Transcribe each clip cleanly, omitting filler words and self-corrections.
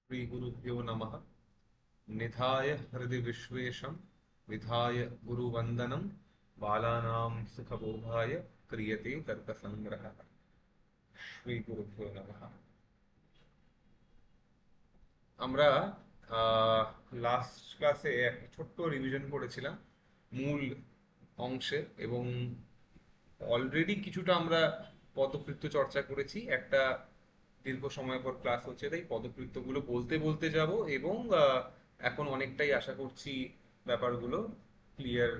श्री गुरुभ्यो नमः। निधाय हृदि विश्वेशं विधाय गुरुवंदनं बालानां सुखबोधाय क्रियते तर्कसंग्रहः। श्री गुरुभ्यो नमः। আমরা লাস্ট ক্লাসে একটা ছোট্ট রিভিশন করেছিলাম মূল অংশে, এবং অলরেডি কিছুটা আমরা পদকৃত্য চর্চা করেছি। একটা দীর্ঘ সময় পর ক্লাস হচ্ছে, তাই পদকৃত্যগুলো বলতে বলতে যাব, এবং এখন অনেকটাই আশা করছি ব্যাপারগুলো ক্লিয়ার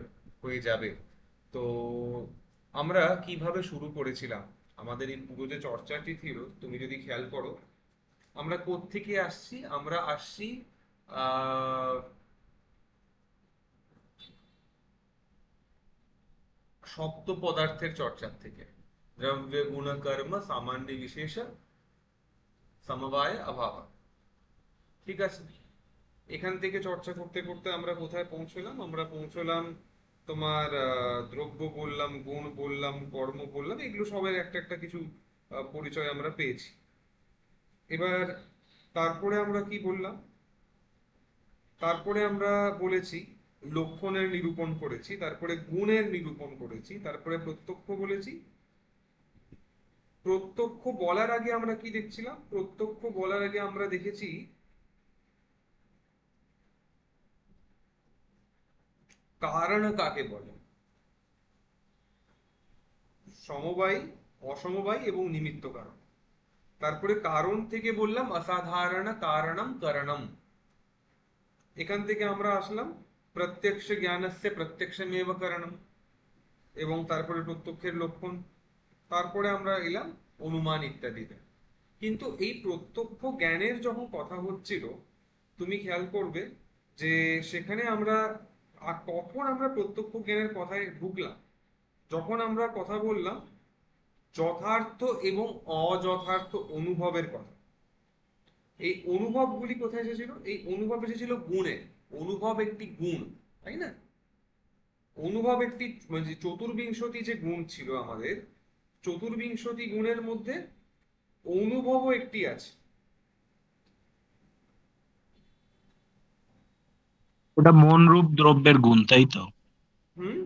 হয়ে যাবে। তো আমরা কিভাবে শুরু করেছিলাম, আমাদের এই পুরো যে চর্চাটি ছিল, তুমি যদি খেয়াল করো আমরা কোত্থেকে আসছি। আমরা আসছি আহ সপ্ত পদার্থের চর্চার থেকে। দ্রব্য গুণ কর্ম সামান্য বিশেষ সমবায় অভাব। ঠিক আছে, এখান থেকে চর্চা করতে করতে আমরা কোথায় পৌঁছলাম? আমরা পৌঁছলাম তোমার দ্রব্য বললাম, গুণ বললাম, কর্ম বললাম, এগুলো সবের একটা একটা কিছু পরিচয় আমরা পেয়েছি। এবার তারপরে আমরা কি বললাম? তারপরে আমরা বলেছি লক্ষণের নিরূপণ করেছি, তারপরে গুণের নিরূপণ করেছি, তারপরে প্রত্যক্ষ বলেছি। প্রত্যক্ষ বলার আগে আমরা কি দেখছিলাম? প্রত্যক্ষ বলার আগে আমরা দেখেছি কারণ কাকে বলে। সমবায়ী, অসমবায়ী এবং নিমিত্ত কারণ। তারপরে কারণ থেকে বললাম অসাধারণ কারণম কারণম। এখান থেকে আমরা আসলাম প্রত্যক্ষ জ্ঞানস্য প্রত্যক্ষমেব কারণম, এবং তারপরে প্রত্যক্ষের লক্ষণ। তারপরে আমরা এলাম অনুমান ইত্যাদিতে। কিন্তু এই প্রত্যক্ষ জ্ঞানের যখন কথা হচ্ছিল, তুমি খেয়াল করবে যে সেখানে আমরা কখন আমরা প্রত্যক্ষ জ্ঞানের কথায় ঢুকলাম? যখন আমরা কথা বললাম যথার্থ এবং অযথার্থ অনুভবের কথা। এই অনুভবগুলি কোথায় এসেছিল? এই অনুভব এসেছিল গুণে। অনুভব একটি গুণ, তাই না? অনুভব একটি, মানে যে চতুর্বিংশতি যে গুণ ছিল আমাদের, চতুর্বিংশতি গুণের মধ্যে অনুভবও একটি আছে। ওটা মন রূপ দ্রব্যের গুণ, তাই তো? হুম।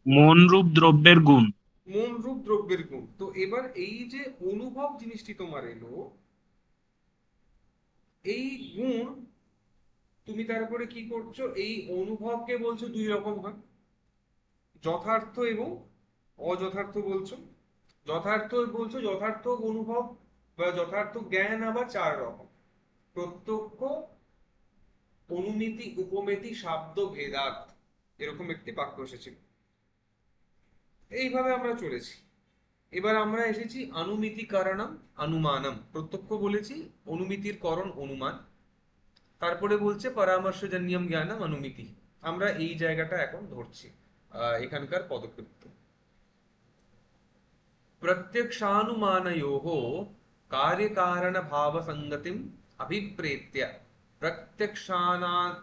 মন রূপ দ্রব্যের গুণ। মন রূপ দ্রব্যের গুণ। তো এবার এই যে অনুভব জিনিসটি তোমার এলো, এই গুণ, তুমি তারপরে কি করছো? এই অনুভবকে বলছো দুই রকম হয়, যথার্থ এবং অযথার্থ বলছো। যথার্থ বলছো, যথার্থ অনুভব বা যথার্থ জ্ঞান আবার চার রকম: প্রত্যক্ষ, অনুমিতি, উপমিতি, শাব্দ ভেদাত। এরকম একটি বাক্য এসেছিল। এইভাবে আমরা চলেছি। এবার আমরা এসেছি অনুমিতি কারণম অনুমানম। প্রত্যক্ষ বলেছি, অনুমিতির করণ অনুমান। তারপরে বলছে পরামর্শজন্যম জ্ঞানম অনুমিতি। আমরা এই জায়গাটা এখন ধরছি এখানকার পদক্ষেপ। प्रत्यक्षानुमानयोः कार्यकारणभावसङ्गतिम् अभिप्रेत्य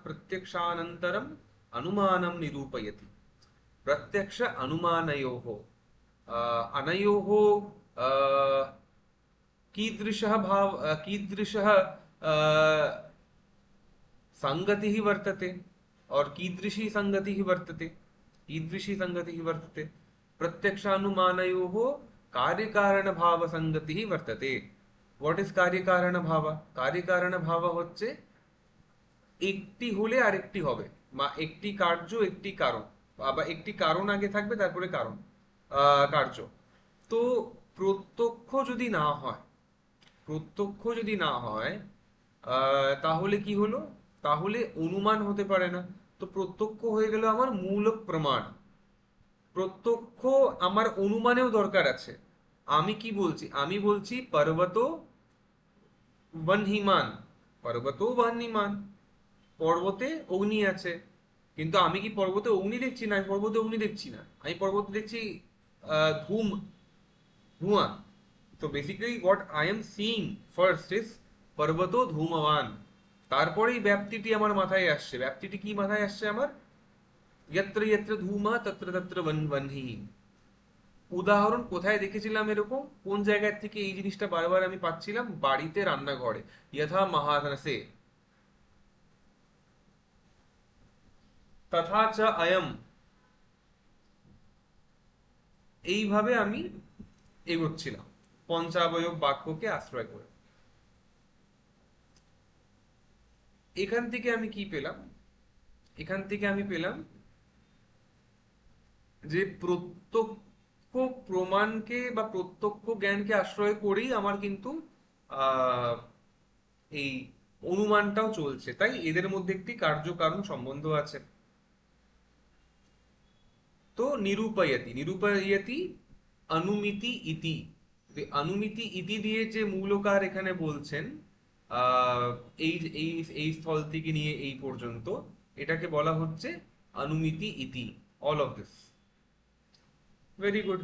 प्रत्यक्षानन्तरम् अनुमानं निरूपयति। प्रत्यक्ष अनुमानयोः अनयोः कीदृशः संगतिः वर्तते, और कीदृशी संगतिः वर्तते। प्रत्यक्षानुमानयोः कार्यकारणभावसंगतिः वर्तते। What is कार्यकारणभाव? कार्यकारणभाव হচ্ছে একটি হলে আরেকটি হবে, বা একটি কার্য একটি কারণ, বা একটি কারণ আগে থাকবে তারপরে কারণ কার্য। তো প্রত্যক্ষ যদি না হয়, প্রত্যক্ষ যদি না হয় তাহলে কি হলো? তাহলে অনুমান হতে পারে না। তো প্রত্যক্ষ হয়ে গেল আমার মূল প্রমাণ। প্রত্যক্ষ আমার অনুমানেও দরকার আছে। আমি কি বলছি? আমি বলছি পর্বত বহ্নিমান। পর্বত বহ্নিমান, পর্বতে অগ্নি আছে। কিন্তু আমি কি পর্বতে অগ্নি দেখছি? না, আমি পর্বতে অগ্নি দেখছি না, আমি পর্বতে দেখছি ধূম, ধোঁয়া। তো basically what I am seeing first is পর্বত ধূমবান। তারপরেই ব্যাপ্তিটি আমার মাথায় আসছে। ব্যাপ্তিটি কি মাথায় আসছে আমার? यत्र यत्र धूमः तत्र तत्र वह्निः। উদাহরণ কোথায় দেখেছিলাম এরকম, কোন জায়গা থেকে এই জিনিসটা বারবার আমি পাচ্ছিলাম? বাড়িতে, রান্নাঘরে। यथा महारसे তথা চ অয়ম, এইভাবে আমি এগোচ্ছিলাম পঞ্চাবয়ব বাক্যকে আশ্রয় করে। এখান থেকে আমি কি পেলাম? এখান থেকে আমি পেলাম যে প্রত্যক্ষ প্রমাণকে বা প্রত্যক্ষ জ্ঞানকে আশ্রয় করেই আমার কিন্তু আহ এই অনুমানটাও চলছে, তাই এদের মধ্যে একটি কার্যকারণ সম্বন্ধ আছে। তো নিরূপয়তি, নিরূপয়তি অনুমিতি ইতি। যে অনুমিতি ইতি দিয়ে যে মূলকার এখানে বলছেন, আহ এই এই এই স্থল থেকে নিয়ে এই পর্যন্ত, এটাকে বলা হচ্ছে অনুমিতি ইতি। All of this very good.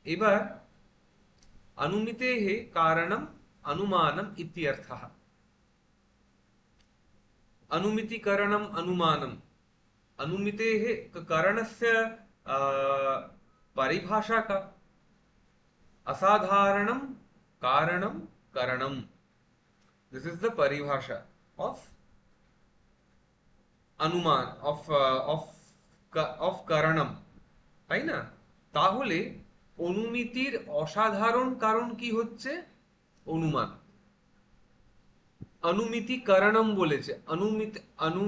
এবার अनुमितेः कारणम् अनुमानम् इत्यर्थः। अनुमितिकरणम् अनुमानम्, अनुमितेः करणस्य परिभाषा का? असाधारणं कारणं करणम्। दिस इज द परिभाषा ऑफ अनुमान অফ কারণম, তাই না? তাহলে অনুমিতির অসাধারণ কারণ কি হচ্ছে? অনুমান। অনুমিতি কারণম বলেছে, অনুমিত অনু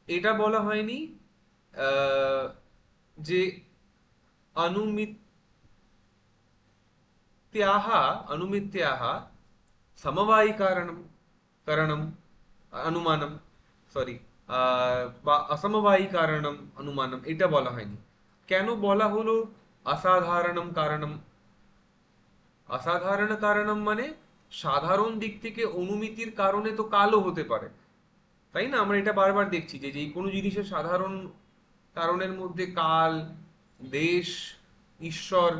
এটা বলা হয়নি যে অনুমিত্যাহ, অনুমিত্যাহ সমবায়ী কারণম, কারণম অনুমানম, সরি, বা অসমবায়ী কারণম অনুমানম, এটা বলা হয়নি। কেন বলা হলো অসাধারণম কারণম? অসাধারণ কারণম মানে সাধারণ দিক থেকে অনুমিতির কারণে তো কালও হতে পারে, তাই না? আমরা এটা বারবার দেখছি যে যে কোনো জিনিসের সাধারণ কারণের মধ্যে কাল, দেশ, ঈশ্বর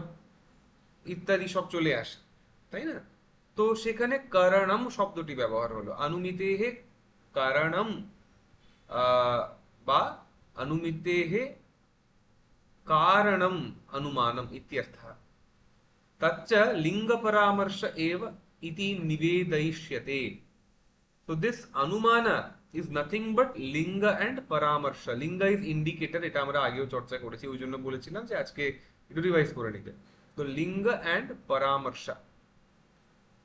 ইত্যাদি সব চলে আসে, তাই না? তো সেখানে কারণম শব্দটি ব্যবহার হলো, অনুমিতেহে কারণম বা অনুমিতেহে कारणम अनुमानम इत्यर्थः। तच्च लिंग परामर्श एव इति निवेदयिष्यते। So this anumana is nothing but linga and paramarsh. Linga is indicator, এটা আমরা আগেও চর্চা করেছি, ওই জন্য বলেছিলাম যে আজকে একটু রিভাইজ করে নিতে। তো লিঙ্গ অ্যান্ড পরামর্শ,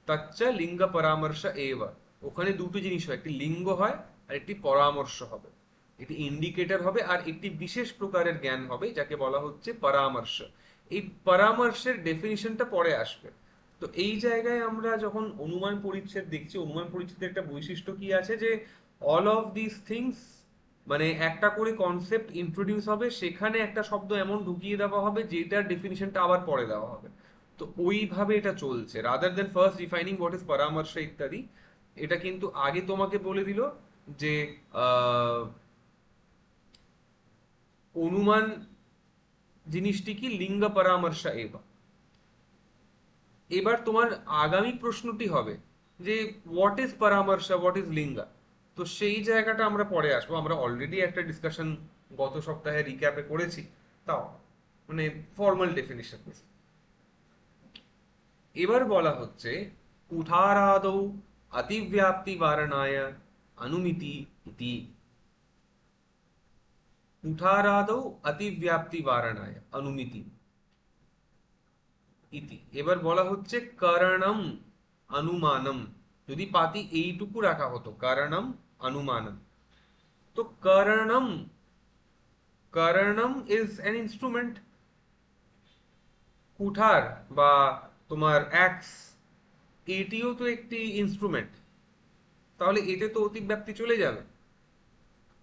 তাচ্চা লিঙ্গ পরামর্শ এব, ওখানে দুটো জিনিস হয়, একটি লিঙ্গ হয় আর একটি পরামর্শ হবে, একটি ইন্ডিকেটর হবে আর একটি বিশেষ প্রকারের জ্ঞান হবে যাকে বলা হচ্ছে পরামর্শ। এই পরামর্শের ডেফিনিশনটা পরে আসবে। তো এই জায়গায় আমরা যখন অনুমান পরিচ্ছেদ দেখছি, অনুমান পরিচ্ছেদের একটা বৈশিষ্ট্য কি আছে যে অল অফ দিস থিংস, মানে একটা করে কনসেপ্ট ইন্ট্রোডিউস হবে, সেখানে একটা শব্দ এমন ঢুকিয়ে দেওয়া হবে যেটার ডেফিনিশনটা আবার পরে দেওয়া হবে। তো ওইভাবে এটা চলছে, rather than first defining what is পরামর্শ ইত্যাদি। এটা কিন্তু আগে তোমাকে বলে দিল যে অনুমান জিনিসটি কি, লিঙ্গ পরামর্শ এব। এবার তোমার আগামী প্রশ্নটি হবে যে হোয়াট ইজ পরামর্শ, হোয়াট ইজ লিঙ্গা। তো সেই জায়গাটা আমরা পরে আসবো, আমরা অলরেডি একটা ডিসকাশন গত সপ্তাহে রিক্যাপে করেছি, তাও মানে ফর্মাল ডেফিনিশন। এবার বলা হচ্ছে কুঠারাদৌ অতিব্যাপ্তি বারণায় অনুমিতি ইতি। কুঠারাদৌ অতিব্যাপ্তি বারণায় অনুমিতি ইতি। এবার বলা হচ্ছে কারণম অনুমানম। যদি পাতি এইটুকু রাখা হতো, কারণম অনুমানম, তো কারণম, কারণম ইজ অ্যান ইনস্ট্রুমেন্ট। কুঠার বা তোমার অ্যাক্স, এটিও তো একটি ইনস্ট্রুমেন্ট, তাহলে এতে তো অতিব্যাপ্তি চলে যাবে।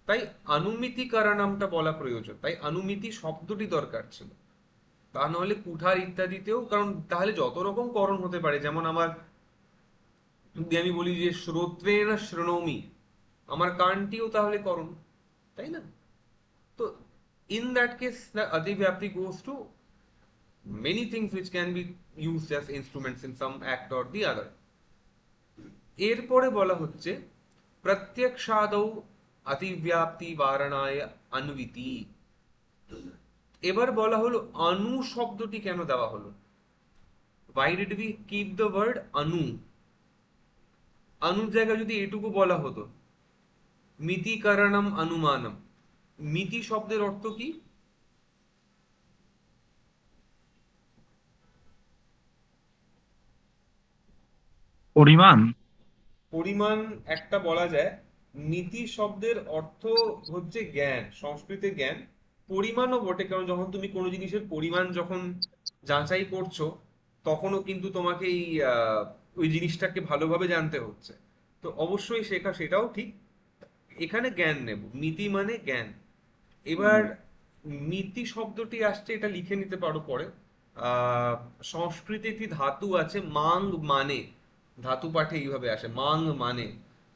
তাই অনুমিতি কারণমটা বলা প্রয়োজন, তাই অনুমিতি শব্দটি দরকার ছিল। তা নাহলে কুঠার ইত্যাদিতেও, কারণ তাহলে যত রকম করণ হতে পারে, যেমন আমার যদি আমি বলি যে শ্রোত্রেণ শৃণোমি, আমার কানটিও তাহলে করণ, তাই না? তো ইন দ্যাট কেস দ্য অতিব্যাপ্তি goes to many things which can be used as instruments in some act or the other. এরপরে বলা হচ্ছে প্রত্যক্ষাদৌ অতিব্যাপ্তি বারণায় অন্বিতি। এবার বলা হলো অণু শব্দটি কেন দেওয়া হলো? why did we keep the word anu? অনুর জায়গায় যদি এটুকু বলা হতো মিতি কারণম অনুমানম, মিতি শব্দের অর্থ কি? পরিমাণ। পরিমাণ একটা বলা যায়। মিতি শব্দের অর্থ হচ্ছে জ্ঞান, সংস্কৃতে জ্ঞান। পরিমাণও বটে, কারণ যখন তুমি কোনো জিনিসের পরিমাণ যখন যাচাই করছো, তখনও কিন্তু তোমাকে এই ওই জিনিসটাকে ভালোভাবে জানতে হচ্ছে। তো অবশ্যই শেখা, সেটাও ঠিক। এখানে জ্ঞান নেব, মিতি মানে জ্ঞান। এবার মিতি শব্দটি আসছে, এটা লিখে নিতে পারো পরে। আহ সংস্কৃতে একটি ধাতু আছে মাং মানে, ধাতু পাঠে এইভাবে আসে মাং মানে।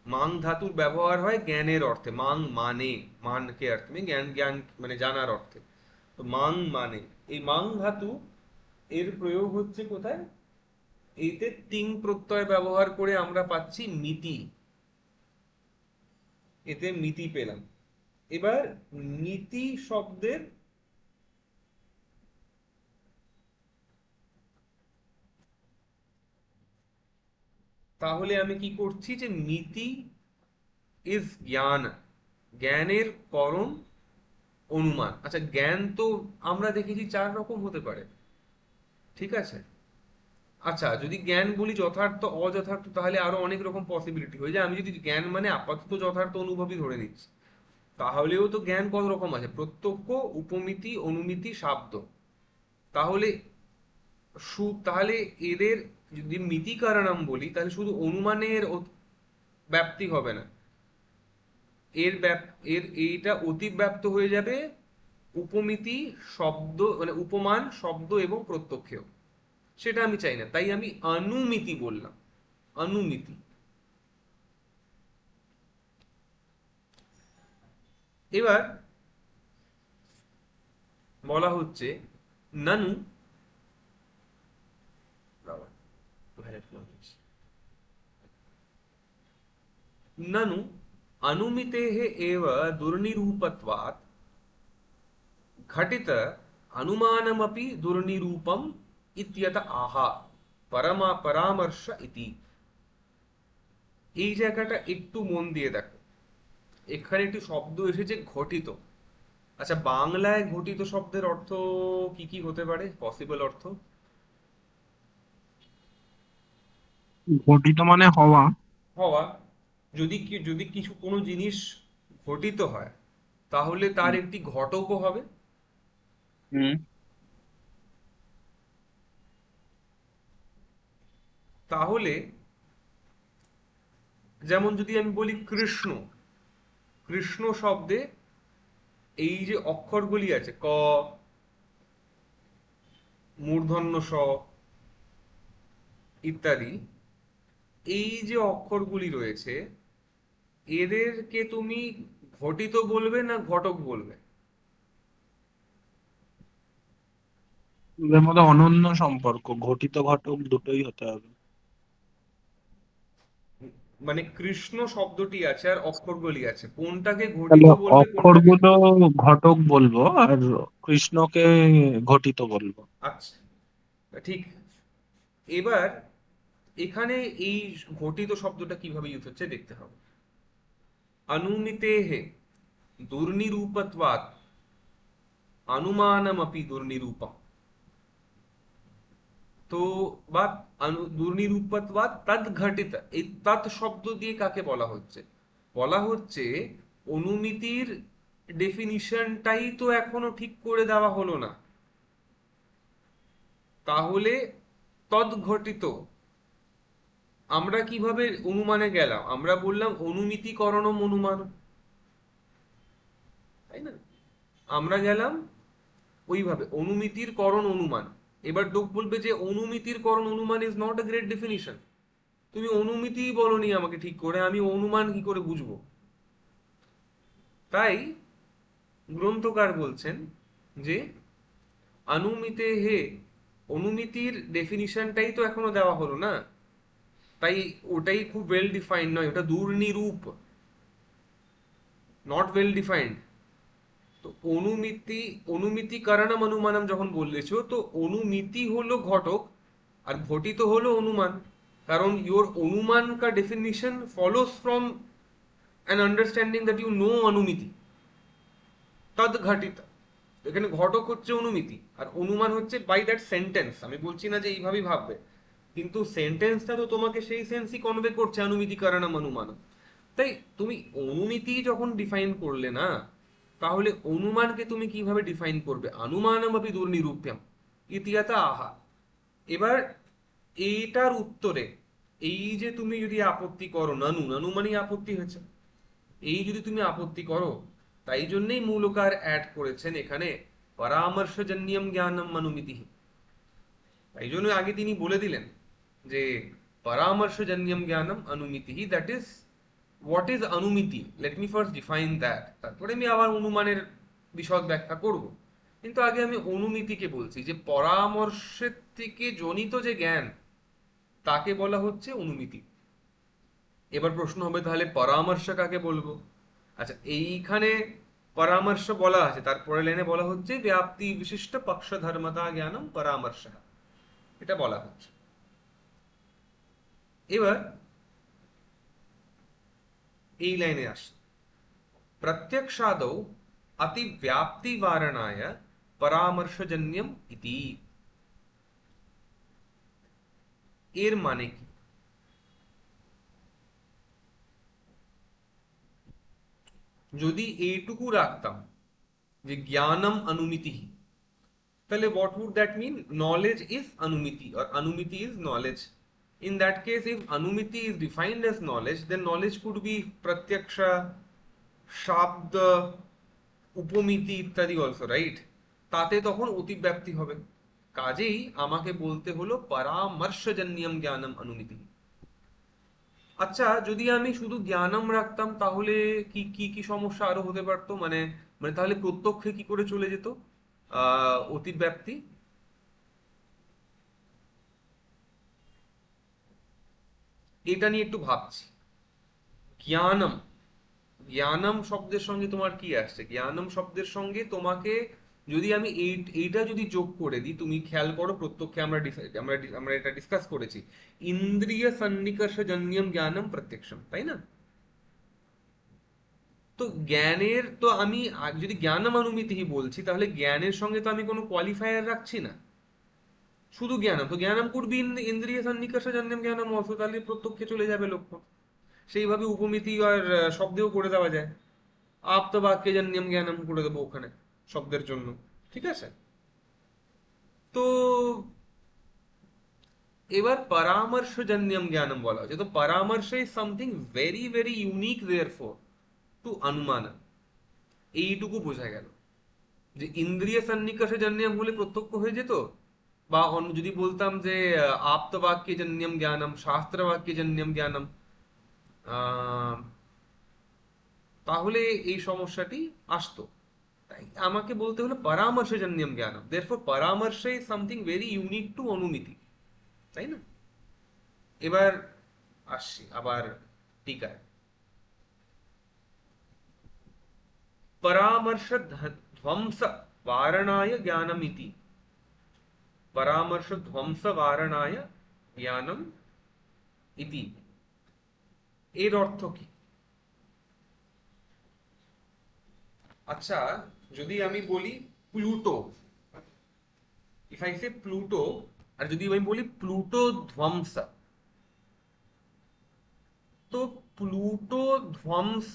মাং ধাতুর ব্যবহার হয় জ্ঞানের অর্থে, মাং মানে, মানকে অর্থে মানে জ্ঞান, জ্ঞান মানে জানার অর্থে। তো মাং মানে, এই মাং ধাতু এর প্রয়োগ হচ্ছে কোথায়? এতে তিং প্রত্যয় ব্যবহার করে আমরা পাচ্ছি মিতি, এতে মিতি পেলাম। এবার নীতি শব্দের, তাহলে আমি কি করছি যে মিতি ইজ জ্ঞান, জ্ঞানের করণ অনুমান। আচ্ছা, জ্ঞান তো আমরা দেখেছি চার রকম হতে পারে, ঠিক আছে? আচ্ছা, যদি জ্ঞান বলি যথার্থ অযথার্থ, তাহলে আরো অনেক রকম পসিবিলিটি হয়ে যায়। আমি যদি জ্ঞান মানে আপাতত যথার্থ অনুভবই ধরে নিচ্ছি, তাহলেও তো জ্ঞান কত রকম আছে, প্রত্যক্ষ, উপমিতি, অনুমিতি, শাব্দ। তাহলে তাহলে এদের যদি মিতি কারণম বলি, তাহলে শুধু অনুমানের ব্যাপ্তি হবে না, এর এইটা অতিব্যাপ্ত হয়ে যাবে উপমিতি, শব্দ মানে উপমান, শব্দ এবং প্রত্যক্ষেও। সেটা আমি চাই না, তাই আমি অনুমিতি বললাম, অনুমিতি। এবার বলা হচ্ছে নানু, ননু अनुमितेः एव दुर्निरूपत्वात् घटित अनुमानमपि दुर्निरूपम् इत्यत आह परामर्श इति। এই জায়গাটা একটু মন দিয়ে দেখো, এখানে একটি শব্দ এসেছে ঘটিত। আচ্ছা, বাংলায় ঘটিত শব্দের অর্থ কি কি হতে পারে, পসিবল অর্থ? ঘটিত মানে হওয়া। হওয়া। যদি কিছু কোনো জিনিস ঘটিত হয়, তাহলে তার একটি ঘটকও হবে। হুম। তাহলে যেমন যদি আমি বলি কৃষ্ণ, কৃষ্ণ শব্দে এই যে অক্ষরগুলি আছে ক, মূর্ধন্য ষ ইত্যাদি, এই যে অক্ষরগুলি রয়েছে, এদেরকে তুমি ঘটিত বলবে না ঘটক বলবে? এদের মধ্যে অনন্য সম্পর্ক, ঘটিত ঘটক দুটোই হতে হবে। মানে কৃষ্ণ শব্দটি আছে আর অক্ষরগুলি আছে, কোনটাকে ঘটিত তাহলে বলবে কোনটাকে? অক্ষরগুলো ঘটক বলবো আর কৃষ্ণকে ঘটিত বলবো। আচ্ছা, ঠিক। এবার এখানে এই ঘটিত শব্দটা কিভাবে ইউজ হচ্ছে দেখতে হবে। অনুমিতেহে দুর্নিরূপত্বাৎ অনুমানমপি দুর্নিরূপম। তো বা দুর্নিরূপত্বাৎ তদ ঘটিত, এই তৎ শব্দ দিয়ে কাকে বলা হচ্ছে? বলা হচ্ছে অনুমিতির ডেফিনিশনটাই তো এখনো ঠিক করে দেওয়া হলো না, তাহলে তদ ঘটিত আমরা কিভাবে অনুমানে গেলাম? আমরা বললাম অনুমিতিকরণম অনুমান, তাই না? আমরা গেলাম ওইভাবে অনুমিতির করণ অনুমান। এবার লোক বলবে যে অনুমিতির করণ অনুমান is not a great definition, তুমি অনুমিতিই বলনি আমাকে ঠিক করে, আমি অনুমান কি করে বুঝবো? তাই গ্রন্থকার বলছেন যে অনুমিতে হে, অনুমিতির ডেফিনিশনটাই তো এখনো দেওয়া হলো না, তাই ওটাই খুব ওয়েল ডিফাইন্ড নয়, ওটা দুর্নিরূপ, নট ওয়েল ডিফাইন্ড। তো অনুমিতি, অনুমিতি কারণম অনুমানম যখন বলেছো, তো অনুমিতি হলো ঘটক আর ঘটিত হলো অনুমান। কারণ ইওর অনুমান কা definition follows from an understanding that you know অনুমিতি তদ ঘটিত। এখানে ঘটক হচ্ছে অনুমিতি আর অনুমান হচ্ছে বাই দ্যাট সেন্টেন্স। আমি বলছি না যে এইভাবেই ভাববে, কিন্তু সেন্টেন্সটা তো তোমাকে সেই সেন্সই কনভে করছে অনুমিতি কারণম অনুমানম। তাই তুমি অনুমিতি যখন ডিফাইন করলে না, তাহলে অনুমানকে তুমি কিভাবে ডিফাইন করবে? অনুমানম আপনি দুর্নিরূপ্যম ইতিয়াতা আহা। এবার এইটার উত্তরে, এই যে তুমি যদি আপত্তি করো, নানু নানু মানেই আপত্তি হয়েছে, এই যদি তুমি আপত্তি করো, তাই জন্যই মূলকার অ্যাড করেছেন এখানে পরামর্শজন্যম জ্ঞানম অনুমিতি। তাই জন্য আগে তিনি বলে দিলেন যে পরামর্শজন্যম জ্ঞানম অনুমিতি, দ্যাট ইজ হোয়াট ইজ অনুমিতি, let me first define that, তারপরে আমি আবার অনুমানের বিশদ ব্যাখ্যা করব। কিন্তু আগে আমি অনুমিতিকে বলছি যে পরামর্শের থেকে জনিত যে জ্ঞান, তাকে বলা হচ্ছে অনুমিতি। এবার প্রশ্ন হবে তাহলে পরামর্শ কাকে বলবো? আচ্ছা, এইখানে পরামর্শ বলা আছে, তারপরে লাইনে বলা হচ্ছে ব্যাপ্তি বিশিষ্ট পক্ষ ধর্মতা জ্ঞানম পরামর্শ, এটা বলা হচ্ছে। এবার এই লাইনে আসি, প্রত্যক্ষাদৌ অতিব্যাপ্তি বারণায় পরামর্শজন্যম ইতি। এর মানে কি? যদি এইটুকু রাখতাম যে জ্ঞানম অনুমিতি, তাহলে what would that mean? Knowledge is anumiti or anumiti is knowledge. In that case, if anumiti is defined as knowledge, then knowledge could be pratyaksha, shabda, উপমিতি ইত্যাদি অলসো, রাইট? তাতে তখন অতিব্যাপ্তি হবে। কাজেই আমাকে বলতে হলো পরামর্শজন্যম জ্ঞানম অনুমিতি। আচ্ছা, যদি আমি শুধু জ্ঞানম রাখতাম তাহলে কি কি কি সমস্যা আরো হতে পারতো? মানে মানে তাহলে প্রত্যক্ষে কি করে চলে যেত অতিব্যাপ্তি? এটা নিয়ে একটু ভাবছি। জ্ঞানম, জ্ঞানম শব্দের সঙ্গে তোমার কি আসছে? জ্ঞানম শব্দের সঙ্গে তোমাকে যদি আমি এইটা যদি যোগ করে দিই, তুমি খেয়াল করো, প্রত্যক্ষে আমরা এটা ডিসকাস করেছি, ইন্দ্রিয় সন্নিকর্ষজন্যম জ্ঞানম প্রত্যক্ষম, তাই না? তো জ্ঞানের তো আমি যদি জ্ঞানম অনুমিতি বলছি, তাহলে জ্ঞানের সঙ্গে তো আমি কোনো কোয়ালিফায়ার রাখছি না, শুধু জ্ঞানম। তো জ্ঞানম কুড বি ইন্দ্রিয় সন্নিকর্ষজন্যম জ্ঞানম অলসো, তাহলে প্রত্যক্ষে চলে যাবে লক্ষ্য। সেইভাবে উপমিতি আর শব্দেও করে দেওয়া যায়, আপ্ত বাক্যে জন্যম জ্ঞানম করে দেবো ওখানে শব্দের জন্য, ঠিক আছে? তো এবার পরামর্শজন্যম জ্ঞানম বলা হচ্ছে, তো পরামর্শ is something very very unique therefore to অনুমান। এইটুকু বোঝা গেল যে ইন্দ্রিয় সন্নিকর্ষজন্যম হলে প্রত্যক্ষ হয়ে যেত, বা অন্য যদি বলতাম যে আপ্ত বাক্যে জন্যম জ্ঞানম, শাস্ত্র বাক্যে জন্যম জ্ঞানম, আহ তাহলে এই সমস্যাটি আসতো। তাই আমাকে বলতে হলো পরামর্শজন্যম জ্ঞানম, দেয়ারফর পরামর্শ is something very unique to অনুমিতি, তাই না? এবার আসছি আবার টিকায়। পরামর্শ ধ্বংস वारणाय ज्ञानम इति, परामर्श ধ্বংস वारणाय ज्ञानम इति, এর অর্থ কি? আচ্ছা, যদি আমি বলি Pluto, if I say Pluto, আর যদি আমি বলি প্লুটো ধ্বংস, তো প্লুটো ধ্বংস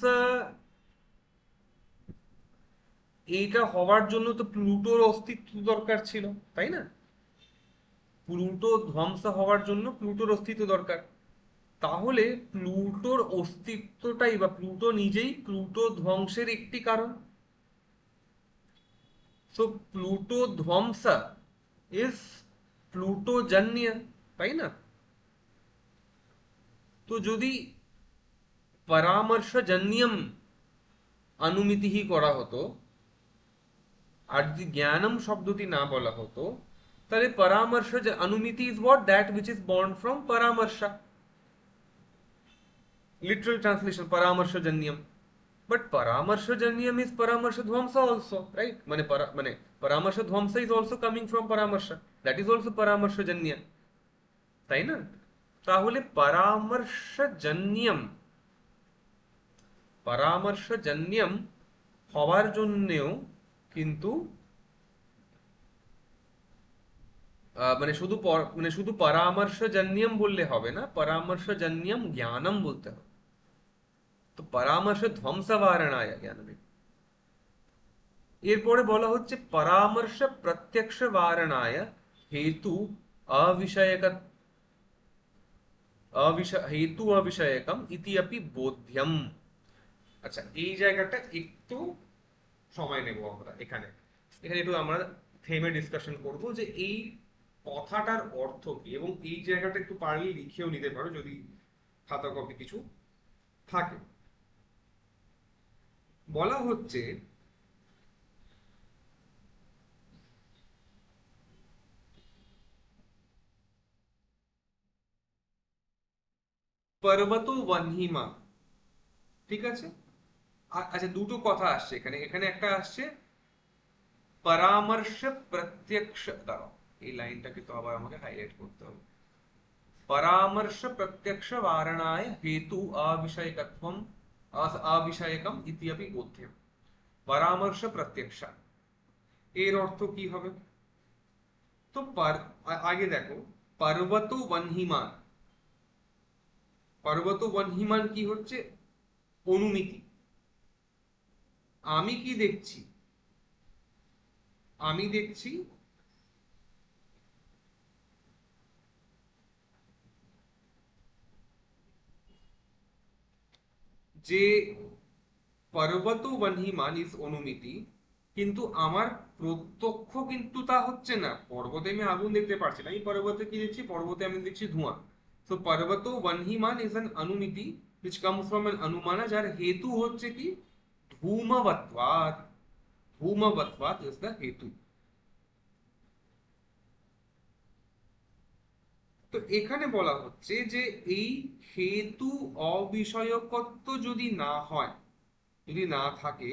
এইটা হওয়ার জন্য তো প্লুটোর অস্তিত্ব দরকার ছিল, তাই না? প্লুটো ধ্বংস হওয়ার জন্য প্লুটোর অস্তিত্ব দরকার। তাহলে প্লুটোর অস্তিত্বটাই বা প্লুটো নিজেই প্লুটো ধ্বংসের একটি কারণ। সো প্লুটো ধ্বংস ইজ প্লুটোজন্য, তাই না? তো যদি পরামর্শজন্যম অনুমিতি করা হতো আর যদি জ্ঞানম শব্দটি না বলা হতো, তাহলে পরামর্শ অনুমিতি is what? That which is born from পরামর্শ, লিটারাল ট্রান্সলেশন পরামর্শজন্যম। But paramarshajanyam is paramarshadvamsa also, right? মানে paramarshadvamsa is also coming from paramarsha. That is also paramarshajanya, তাই না? তাহলে পরামর্শজন্যম হওয়ার জন্যেও কিন্তু মানে শুধু পরামর্শজন্যম বললে হবে না, পরামর্শজন্যম জ্ঞানম বলতে হবে। তো পরামর্শ ধ্বংসবারণায় জ্ঞানম। এরপরে বলা হচ্ছে পরামর্শ প্রত্যক্ষ বারণায় হেতু অবিষয়ক হেতু অবিষয়কম ইতি अपि বোধ্যম। আচ্ছা, এই জায়গাটা একটু সময় নেব আমরা এখানে। এখানে একটু আমরা থেমে ডিসকাশন করব যে এই কথাটার অর্থ কি, এবং এই জায়গাটা একটু পারলে লিখেও নিতে পারো যদি খাতা কপি কিছু থাকে। বলা হচ্ছে পর্বত বহ্নিমা, ঠিক আছে? আচ্ছা, দুটো কথা আসছে এখানে। এখানে একটা আসছে পরামর্শ প্রত্যক্ষ, দাঁড়াও এই লাইনটাকে তো আবার আমাকে হাইলাইট করতে হবে। পরামর্শ প্রত্যক্ষ वारणाय हेतु अविषयकत्वम अविषयकम इति अपि बोध्यम। পরামর্শ প্রত্যক্ষ এর অর্থ কি হবে? তো আগে দেখো, পর্বত বহ্নিমান, পর্বত বহ্নিমান কি হচ্ছে? অনুমিতি। আমি কি দেখছি? আমি দেখছি যে পর্বত বহ্নিমান ইজ অনুমিতি, কিন্তু আমার প্রত্যক্ষ কিন্তু তা হচ্ছে না। পর্বতে আমি আগুন দেখতে পারছি না, আমি পর্বতে কি দেখছি? পর্বতে আমি দেখছি ধোঁয়া। তো পর্বত বহ্নিমান ইজ অ্যান অনুমিতি which comes from an অনুমানা, যার হেতু হচ্ছে কি? ধূমবৎবাৎ। ধূমবৎবাৎ ইজ দ্য হেতু। তো এখানে বলা হচ্ছে যে এই হেতু অবিষয়কত্ব যদি না হয়, যদি না থাকে,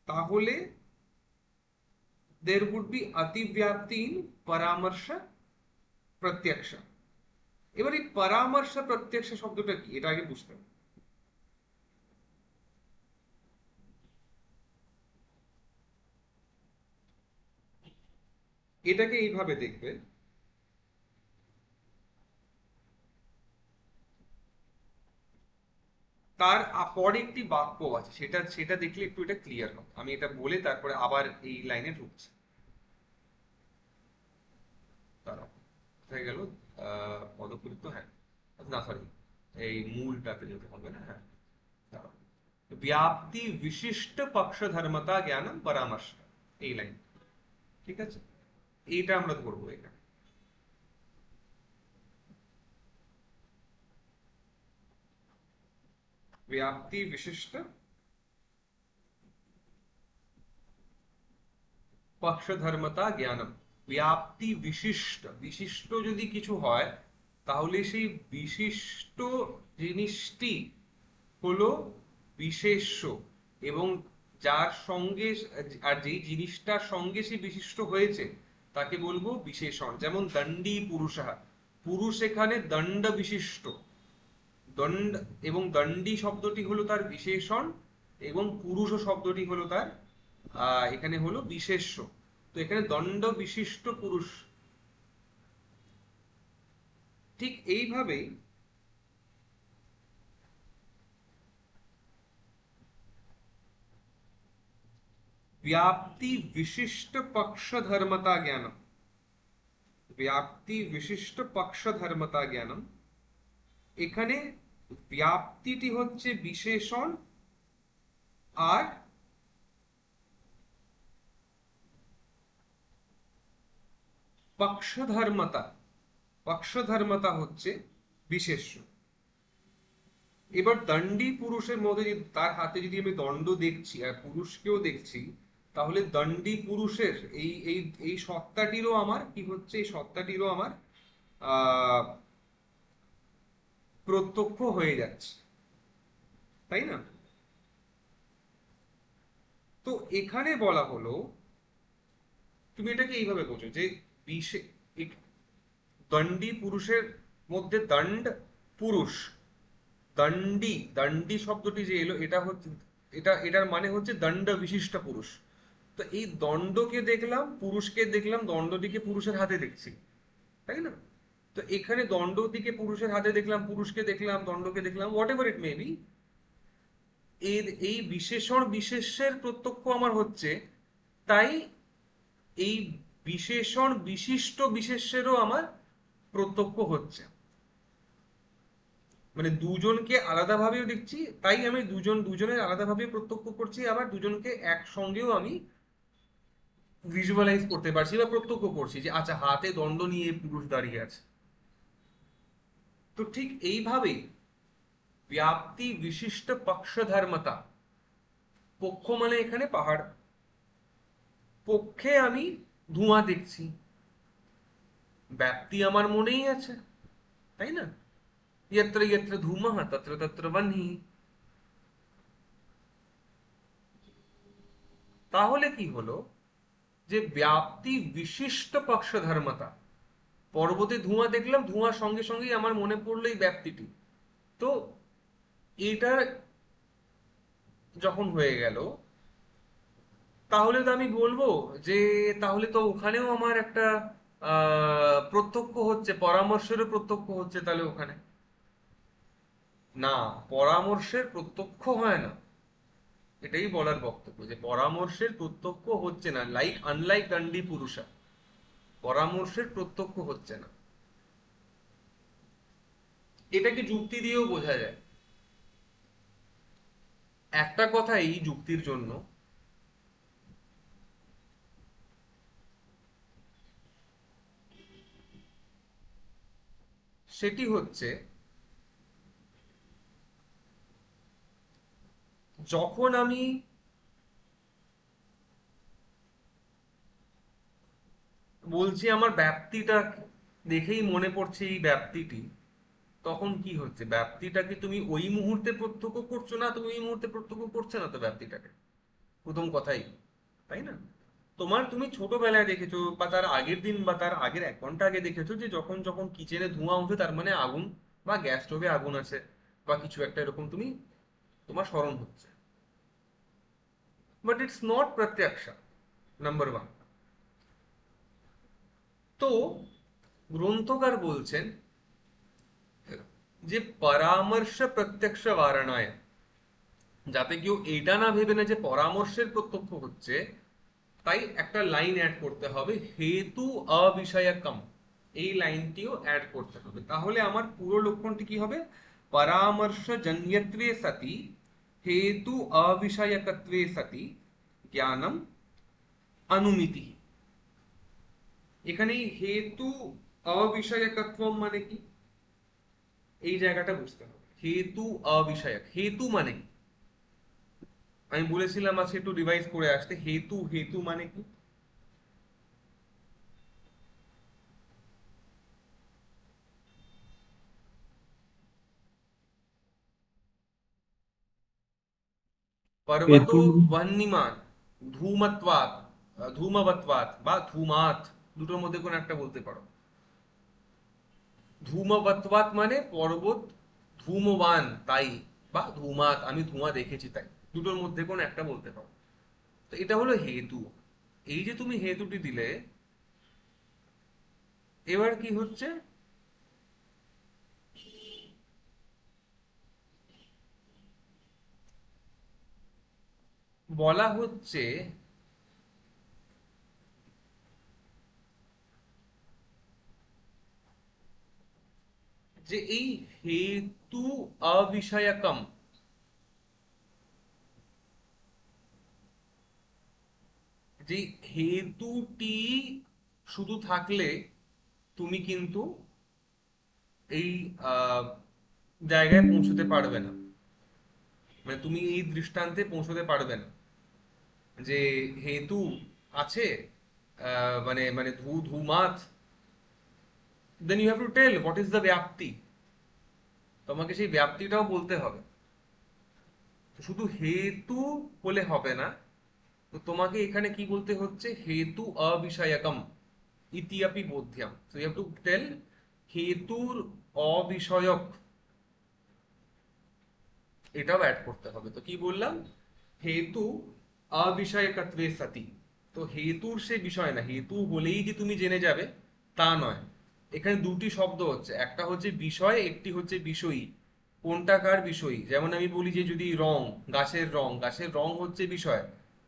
তাহলে there would be अतिव्याप्ति in পরামর্শ প্রত্যক্ষ। এবার এই পরামর্শ প্রত্যক্ষ শব্দটা কি, এটা আগে বুঝতে হবে। এটাকে এইভাবে দেখবে, তার পরে একটি বাক্য আছে, সেটা সেটা দেখলে একটু এটা ক্লিয়ার হবে। আমি এটা বলে তারপরে আবার এই লাইনে ঢুকছি। দাঁড়াও, কোথায় গেল? পদকৃত, হ্যাঁ, না সরি, এই মূলটাতে যেতে হবে না, হ্যাঁ। দাঁড়াও, ব্যাপ্তি বিশিষ্ট পক্ষধর্মতা জ্ঞানম পরামর্শ, এই লাইন, ঠিক আছে? এইটা আমরা ধরবো এখানে। व्याप्ति विशिष्ट পক্ষধর্মতা জ্ঞানম। ব্যাপ্তি বিশিষ্ট, বিশিষ্ট যদি কিছু হয়, তাহলে সেই বিশিষ্ট জিনিসটি হলো বিশেষ্য, এবং যার সঙ্গে, আর যেই জিনিসটার সঙ্গে সে বিশিষ্ট হয়েছে তাকে বলবো বিশেষণ। যেমন দণ্ডী পুরুষঃ, পুরুষ এখানে দণ্ড বিশিষ্ট, দণ্ড, এবং দণ্ডী শব্দটি হলো তার বিশেষণ, এবং পুরুষ শব্দটি হলো তার এখানে হলো বিশেষ্য। তো এখানে দণ্ড বিশিষ্ট পুরুষ। ঠিক এইভাবেই व्याप्ति विशिष्ट पक्षधर्मता ज्ञानम, व्याप्ति विशिष्ट पक्षधर्मता ज्ञानम, এখানে ব্যাপ্তিটি হচ্ছে বিশেষণ, আর পক্ষধর্মতা, পক্ষধর্মতা হচ্ছে বিশেষ্য। এবার দণ্ডী পুরুষের মধ্যে যদি তার হাতে যদি আমি দণ্ড দেখছি আর পুরুষকেও দেখছি, তাহলে দণ্ডী পুরুষের এই এই এই সত্তাটিরও আমার কি হচ্ছে? এই সত্তাটিরও আমার আহ প্রত্যক্ষ হয়ে যাচ্ছে, তাই না? তো এখানে বলা হলো, তুমি এটাকে এইভাবে বোঝো যে বিশে দণ্ডী পুরুষের মধ্যে দণ্ড পুরুষ, দণ্ডী দণ্ডী শব্দটি যে এলো এটা হচ্ছে, এটার মানে হচ্ছে দণ্ড বিশিষ্ট পুরুষ। তো এই দণ্ডকে দেখলাম, পুরুষকে দেখলাম, দণ্ডটিকে পুরুষের হাতে দেখছি, তাই না? তো এখানে দণ্ডটিকে পুরুষের হাতে দেখলাম, পুরুষকে দেখলাম, দণ্ডকে দেখলাম, what ever it may be, এর এই বিশেষণ বিশেষ্যের প্রত্যক্ষ আমার হচ্ছে, তাই এই বিশেষণ বিশিষ্ট বিশেষ্যেরও আমার প্রত্যক্ষ হচ্ছে। মানে দুজনকে আলাদাভাবেও দেখছি, তাই আমি দুজনের আলাদাভাবে প্রত্যক্ষ করছি, আবার দুজনকে একসঙ্গেও আমি ভিজুয়ালাইজ করতে পারছি বা প্রত্যক্ষ করছি যে আচ্ছা হাতে দণ্ড নিয়ে পুরুষ দাঁড়িয়ে আছে। তো ঠিক এইভাবেই ব্যাপ্তি বিশিষ্ট পক্ষধর্মতা, পক্ষ মানে এখানে পাহাড়, পক্ষে আমি ধোঁয়া দেখছি, ব্যাপ্তি আমার মনেই আছে, তাই না? यत्र यत्र धूमः तत्र तत्र वह्निः। তাহলে কি হলো যে ব্যাপ্তি বিশিষ্ট পক্ষধর্মতা, পর্বতে ধোঁয়া দেখলাম, ধোঁয়ার সঙ্গে সঙ্গেই আমার মনে পড়লো এই ব্যাপ্তিটি। তো এটার যখন হয়ে গেল, তাহলে তো আমি বলবো যে তাহলে তো ওখানেও আমার একটা প্রত্যক্ষ হচ্ছে, পরামর্শেরও প্রত্যক্ষ হচ্ছে তাহলে ওখানে। না, পরামর্শের প্রত্যক্ষ হয় না, এটাই বলার বক্তব্য যে পরামর্শের প্রত্যক্ষ হচ্ছে না, আনলাইক দণ্ডী পুরুষা, পরামর্শের প্রত্যক্ষ হচ্ছে না। এটাকে যুক্তি দিয়েও বোঝা যায়। একটা কথা এই যুক্তির জন্য, সেটি হচ্ছে যখন আমি বলছি আমার ব্যাপ্তিটা দেখেই মনে পড়ছে এই ব্যাপ্তিটি, তখন কি হচ্ছে, ব্যাপ্তিটাকে তুমি ওই মুহূর্তে প্রত্যক্ষ করছো না, তুমি ওই মুহূর্তে প্রত্যক্ষ করছো না তো ব্যাপ্তিটাকে, প্রথম কথাই, তাই না? তুমি ছোটবেলায় দেখেছো বা তার আগের দিন বা তার আগের 1 ঘন্টা আগে দেখেছো যে যখন যখন কিচেনে ধোঁয়া উঠে তার মানে আগুন, বা গ্যাস স্টোভে আগুন আছে, বা কিছু একটা এরকম তুমি, তোমার স্মরণ হচ্ছে। বাট ইটস নট প্রত্যক্ষা, নাম্বার ওয়ান। তো গ্রন্থকার বলছেন যে পরামর্শ প্রত্যক্ষ বারণায়, যাতে কেউ এটা না ভেবে না যে পরামর্শের প্রত্যক্ষ হচ্ছে, তাই একটা লাইন অ্যাড করতে হবে, হেতু অবিষয়কম, এই লাইনটিও অ্যাড করতে হবে। তাহলে আমার পুরো লক্ষণটি কি হবে, পরামর্শ জন্যত্বে সতি হেতু অবিষয়কত্বে সতি জ্ঞানম অনুমিতি। এখানে হেতু অবিষয়কত্ব মানে কি, এই জায়গাটা বুঝতে হবে। হেতু অবিষয়ক, হেতু মানে কি? আমি বলেছিলাম আজকে একটু রিভাইজ করে আসতে, হেতু হেতু মানে কি। পর্বতো হেতু বহ্নিমান ধূমত্বাৎ, ধূমবৎবাৎ বা ধূমাৎ, দুটোর মধ্যে কোন একটা বলতে পারো। ধূমবৎবাৎ মানে পর্বত ধূমবান তাই, বা ধূমাৎ আমি ধোঁয়া দেখেছি তাই, দুটোর মধ্যে কোন একটা বলতে পারো। তো এটা হলো হেতু। এই যে তুমি হেতুটি দিলে, এবার কি হচ্ছে, বলা হচ্ছে যে এই হেতু অবিষয়কম, যে হেতুটি শুধু থাকলে তুমি কিন্তু এই আহ, জায়গায় পৌঁছতে পারবে না, মানে তুমি এই দৃষ্টান্তে পৌঁছতে পারবে না যে হেতু আছে, মানে মানে ধূমাত, then you have to tell what is the ব্যাপ্তি, তোমাকে সেই ব্যাপ্তিটাও বলতে হবে। তো শুধু হেতু হলে হবে না, তো তোমাকে এখানে কি বলতে হচ্ছে, হেতু অবিষয়কম ইতি আপি বোধ্যম, so you have to tell হেতুর অবিষয়ক, এটাও অ্যাড করতে হবে। তো কি বললাম, হেতু অবিষয়কত্বে সতি, তো হেতুর সে বিষয় না, হেতু হলেই যে তুমি জেনে যাবে তা নয়। এখানে দুটি শব্দ হচ্ছে, একটা হচ্ছে বিষয়, একটি হচ্ছে বিষয়ী। কোনটা কার বিষয়ী? যেমন আমি বলি যে যদি রং, গাছের রং, গাছের রং হচ্ছে বিষয়,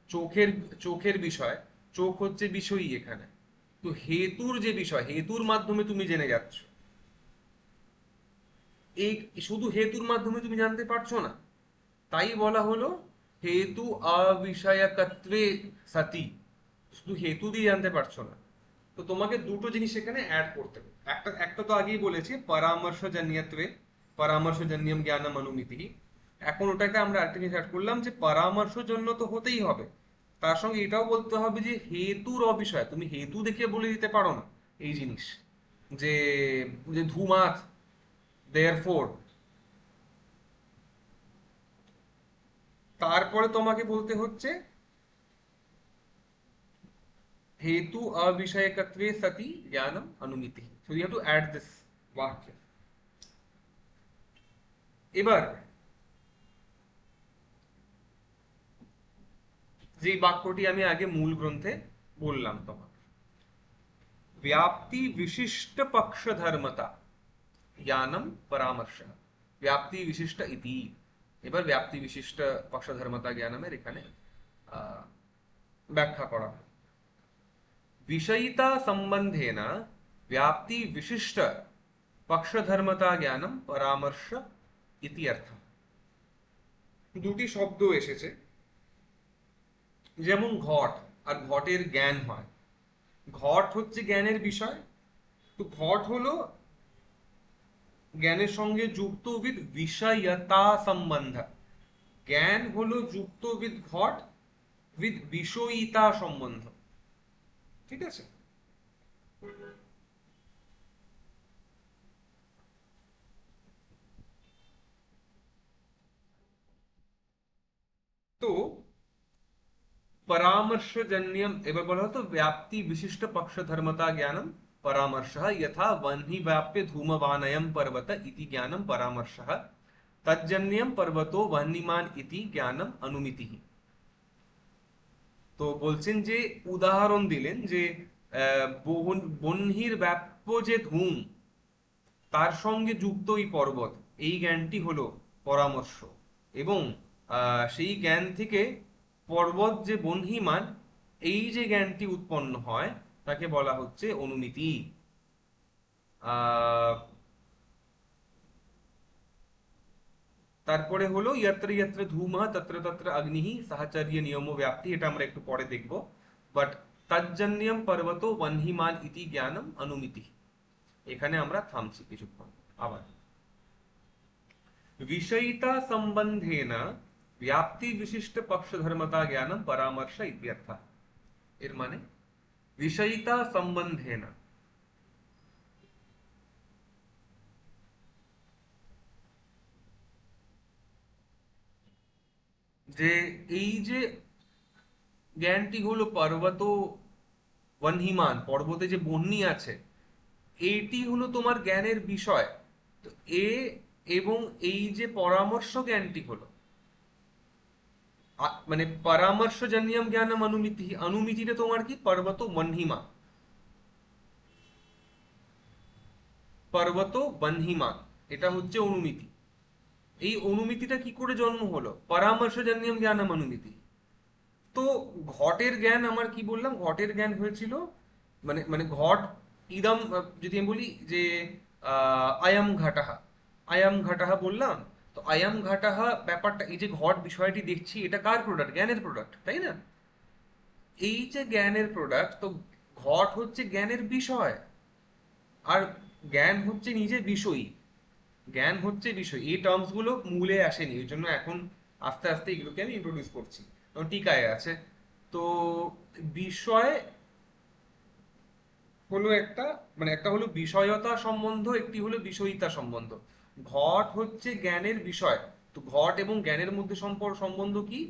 চোখের চোখের বিষয়, চোখ হচ্ছে বিষয়ী এখানে। তো হেতুর যে বিষয়, হেতুর মাধ্যমে তুমি জেনে যাচ্ছ, এই শুধু হেতুর মাধ্যমে তুমি জানতে পারছো না, তাই বলা হলো হেতু অবিষয়কত্বে সতি, শুধু হেতু দিয়ে জানতে পারছো না। তো তোমাকে দুটো জিনিস এখানে অ্যাড করতে হবে। একটা একটা তো আগেই বলেছি, পরামর্শজন্যত্বে পরামর্শজন্যম জ্ঞানম অনুমিতি। এখন ওটাকে আমরা একটা জিনিস অ্যাড করলাম যে পরামর্শজন্য তো হতেই হবে, তার সঙ্গে এটাও বলতে হবে যে হেতুর অবিষয়, তুমি হেতু দেখে বলে দিতে পারো না এই জিনিস, যে যে ধুমাত, দেয়ারফোর। তারপরে তোমাকে বলতে হচ্ছে हेतु अविषयकत्वे सति ज्ञानम अनुमिति, so you have to add this वाक्य। এবার যে বাক্যটি আমি আগে মূল গ্রন্থে বললাম তোমাকে, व्याप्ति विशिष्ट पक्ष धर्मता ज्ञानम परामर्श, व्याप्ति विशिष्ट इति। এবার ব্যাপ্তি বিশিষ্ট পক্ষধর্মতা জ্ঞানমের এখানে ব্যাখ্যা করা হয়। विषयिता संबंधेन व्याप्ति विशिष्ट पक्षधर्मता ज्ञानम परामर्श इति अर्थ। দুটি শব্দ এসেছে, যেমন ঘট আর ঘটের জ্ঞান হয়। ঘট হচ্ছে জ্ঞানের বিষয়, তো ঘট হলো জ্ঞানের সঙ্গে যুক্ত উইথ বিষয়তা সম্বন্ধ, জ্ঞান হলো যুক্ত উইথ ঘট উইথ বিষয়িতা সম্বন্ধ। ঠিক আছে? তো परामर्शजन्यम, एवं बोला तो व्याप्ति विशिष्ट पक्ष धर्मता ज्ञानम परामर्शः, यथा वह्नि व्याप्य धूमवानयम पर्वत इति ज्ञानम परामर्शः, तज्जन्यम पर्वतो वह्निमान इति ज्ञानम अनुमिति। তো বলছেন যে উদাহরণ দিলেন যে বহ্নির ব্যাপ্য যে ধূম, তার সঙ্গে যুক্ত এই পর্বত, এই জ্ঞানটি হলো পরামর্শ। এবং সেই জ্ঞান থেকে পর্বত যে বহ্নিমান, এই যে জ্ঞানটি উৎপন্ন হয় তাকে বলা হচ্ছে অনুমিতি। আহ তারপরে হলো ইয়াত্র ইয়াত্র ধূমঃ তত্র তত্র অগ্নিঃ সাহচর্য নিয়ম ব্যাপ্তি, এটা আমরা একটু পরে দেখব। বাট তজ্জন্যম পর্বতো বহ্নিমান ইতি জ্ঞানম অনুমিতি, এখানে আমরা থামছি কিছুক্ষণ। আবার विषयिता संबंधेन व्याप्ति विशिष्ट पक्ष धर्मता ज्ञानम परामर्श इत्यर्थ। এর মানে বিষয়িতা সম্বন্ধেন, যে এই যে জ্ঞানটি হলো পর্বত বহ্নিমান, পর্বতে যে বহ্নি আছে, এইটি হলো তোমার জ্ঞানের বিষয়। তো এ এবং এই যে পরামর্শ জ্ঞানটি হলো, মানে পরামর্শজন্যম জ্ঞানম অনুমিতি, অনুমিতিটা তোমার কি, পর্বত বহ্নিমা, পর্বত বহ্নিমান, এটা হচ্ছে অনুমিতি। এই অনুমিতিটা কি করে জন্ম হলো? পরামর্শজন্যম জ্ঞানম অনুমিতি। তো ঘটের জ্ঞান আমার কি বললাম, ঘটের জ্ঞান হয়েছিল, মানে মানে ঘট ইদম, যদি আমি বলি যে আয়াম ঘটাহা, আয়াম ঘটাহা বললাম, তো আয়াম ঘটাহা ব্যাপারটা, এই যে ঘট বিষয়টি দেখছি, এটা কার প্রোডাক্ট? জ্ঞানের প্রোডাক্ট, তাই না? এই যে জ্ঞানের প্রোডাক্ট, তো ঘট হচ্ছে জ্ঞানের বিষয়, আর জ্ঞান হচ্ছে নিজে বিষয়ী। জ্ঞান হচ্ছে বিষয়, এই টার্মস গুলো মূলে আসেনি, ওই জন্য এখন আস্তে আস্তে এগুলোকে আমি ইন্ট্রোডিউস করছি, কারণ টিকায় আছে। তো বিষয় হলো একটা, মানে একটা হলো বিষয়তা সম্বন্ধ, একটি হলো বিষয়িতা সম্বন্ধ। ঘট হচ্ছে জ্ঞানের বিষয়, তো ঘট এবং জ্ঞানের মধ্যে সম্পর্ক সম্বন্ধ কি?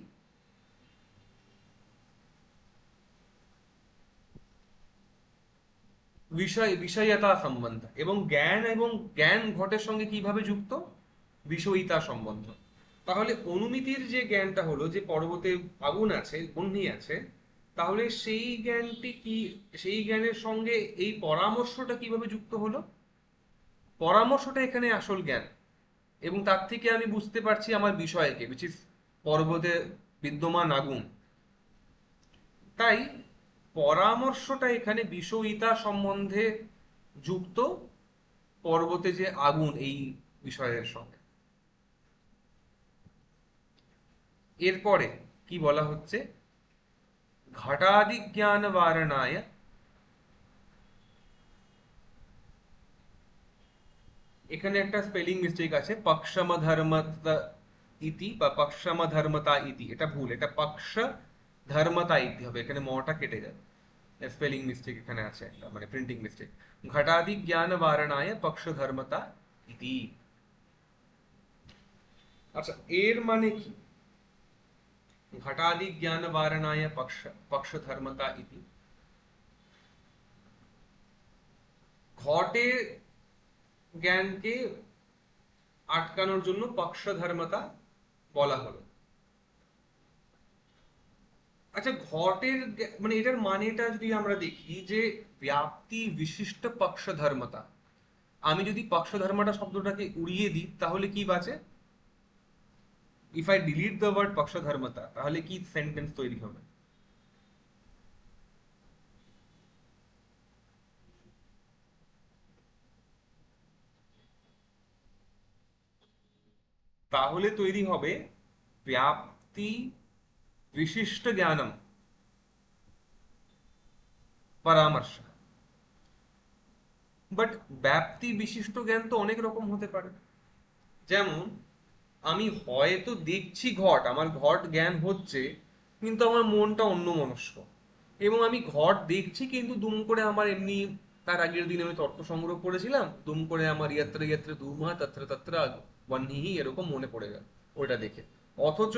বিষয়তা সম্বন্ধ, এবং জ্ঞান ঘটের সঙ্গে কিভাবে যুক্ত? বিষয়িতা সম্বন্ধ। তাহলে অনুমিতির যে জ্ঞানটা হলো যে পর্বতে আগুন আছে, বহ্নি আছে, তাহলে সেই জ্ঞানের সঙ্গে এই পরামর্শটা কিভাবে যুক্ত হলো? পরামর্শটা এখানে আসল জ্ঞান, এবং তার থেকে আমি বুঝতে পারছি আমার বিষয়কে, উইচ ইজ পর্বতে বিদ্যমান আগুন। তাই পরামর্শটা এখানে বিষয়িতা সম্বন্ধে যুক্ত, পর্বতে যে আগুন এই বিষয়ের সঙ্গে। এরপরে কি বলা হচ্ছে? ঘটাদি জ্ঞান বারণায়, এখানে একটা স্পেলিং মিস্টেক আছে, পক্ষম ধর্মতা ইতি বা পক্ষম ধর্মতা ইতি, এটা ভুল, এটা পক্ষ ধর্মতা ইতি হবে, এখানে মটা কেটে যাবে। স্পেলিং মিস্টেক এখানে আছে একটা, মানে প্রিন্টিং মিস্টেক। ঘটাদি জ্ঞান বারণায় পক্ষ ধর্মতা ইতি। আচ্ছা, এর মানে কি? ঘটাদি জ্ঞান বারণায় পক্ষ ধর্মতা ইতি, ঘটে জ্ঞানকে আটকানোর জন্য পক্ষ ধর্মতা বলা হলো। আচ্ছা, মানে এটার মানেটা যদি আমরা দেখি যে ব্যাপ্তি বিশিষ্ট পক্ষ ধর্মতা, আমি যদি পক্ষ ধর্মটা শব্দটাকে উড়িয়ে দিই তাহলে কি বাঁচে? If I delete the word পক্ষ ধর্মতা, তাহলে কি সেন্টেন্স তৈরি হবে? তাহলে তৈরি হবে ব্যাপ্তি বিশিষ্ট জ্ঞানম পরামর্শ। বাট ব্যাপ্তি বিশিষ্ট জ্ঞান তো অনেক রকম হতে পারে। যেমন আমি হয়তো দেখছি ঘট, আমার ঘট জ্ঞান হচ্ছে, কিন্তু আমার মনটা অন্যমনস্ক। এবং আমি ঘট দেখছি কিন্তু দুম করে আমার এমনি, তার আগের দিন আমি তর্ক সংগ্রহ করেছিলাম, দুম করে আমার ইয়াত্রে ইয়াত্রে ধুমা তত্র তত্র বহ্নিঃ এরকম মনে পড়ে গেল ওটা দেখে। অথচ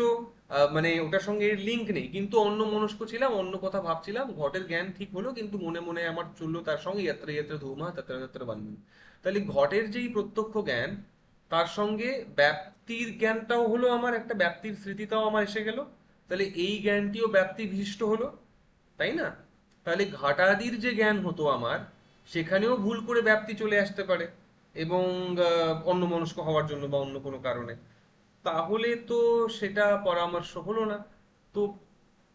মানে ওটার সঙ্গে লিঙ্ক নেই, কিন্তু অন্য মনস্ক ছিলাম, অন্য কথা ভাবছিলাম, ঘটের জ্ঞান ঠিক হলো কিন্তু মনে মনে আমার চললো তার সঙ্গে ইয়াত্রে ইয়াত্রে ধুমা তত্র তত্র বহ্নিঃ। তাহলে ঘটের যেই প্রত্যক্ষ জ্ঞান, তার সঙ্গে ব্যাপ্তির জ্ঞানটাও হলো, আমার একটা ব্যাপ্তির স্মৃতিটাও আমার এসে গেল, তাহলে এই জ্ঞানটিও ব্যাপ্তি বিশিষ্ট হলো, তাই না? তাহলে ঘাটাদির যে জ্ঞান হতো আমার, সেখানেও ভুল করে ব্যাপ্তি চলে আসতে পারে, এবং অন্যমনস্ক হওয়ার জন্য বা অন্য কোনো কারণে। তাহলে তো সেটা পরামর্শ হলো না। তো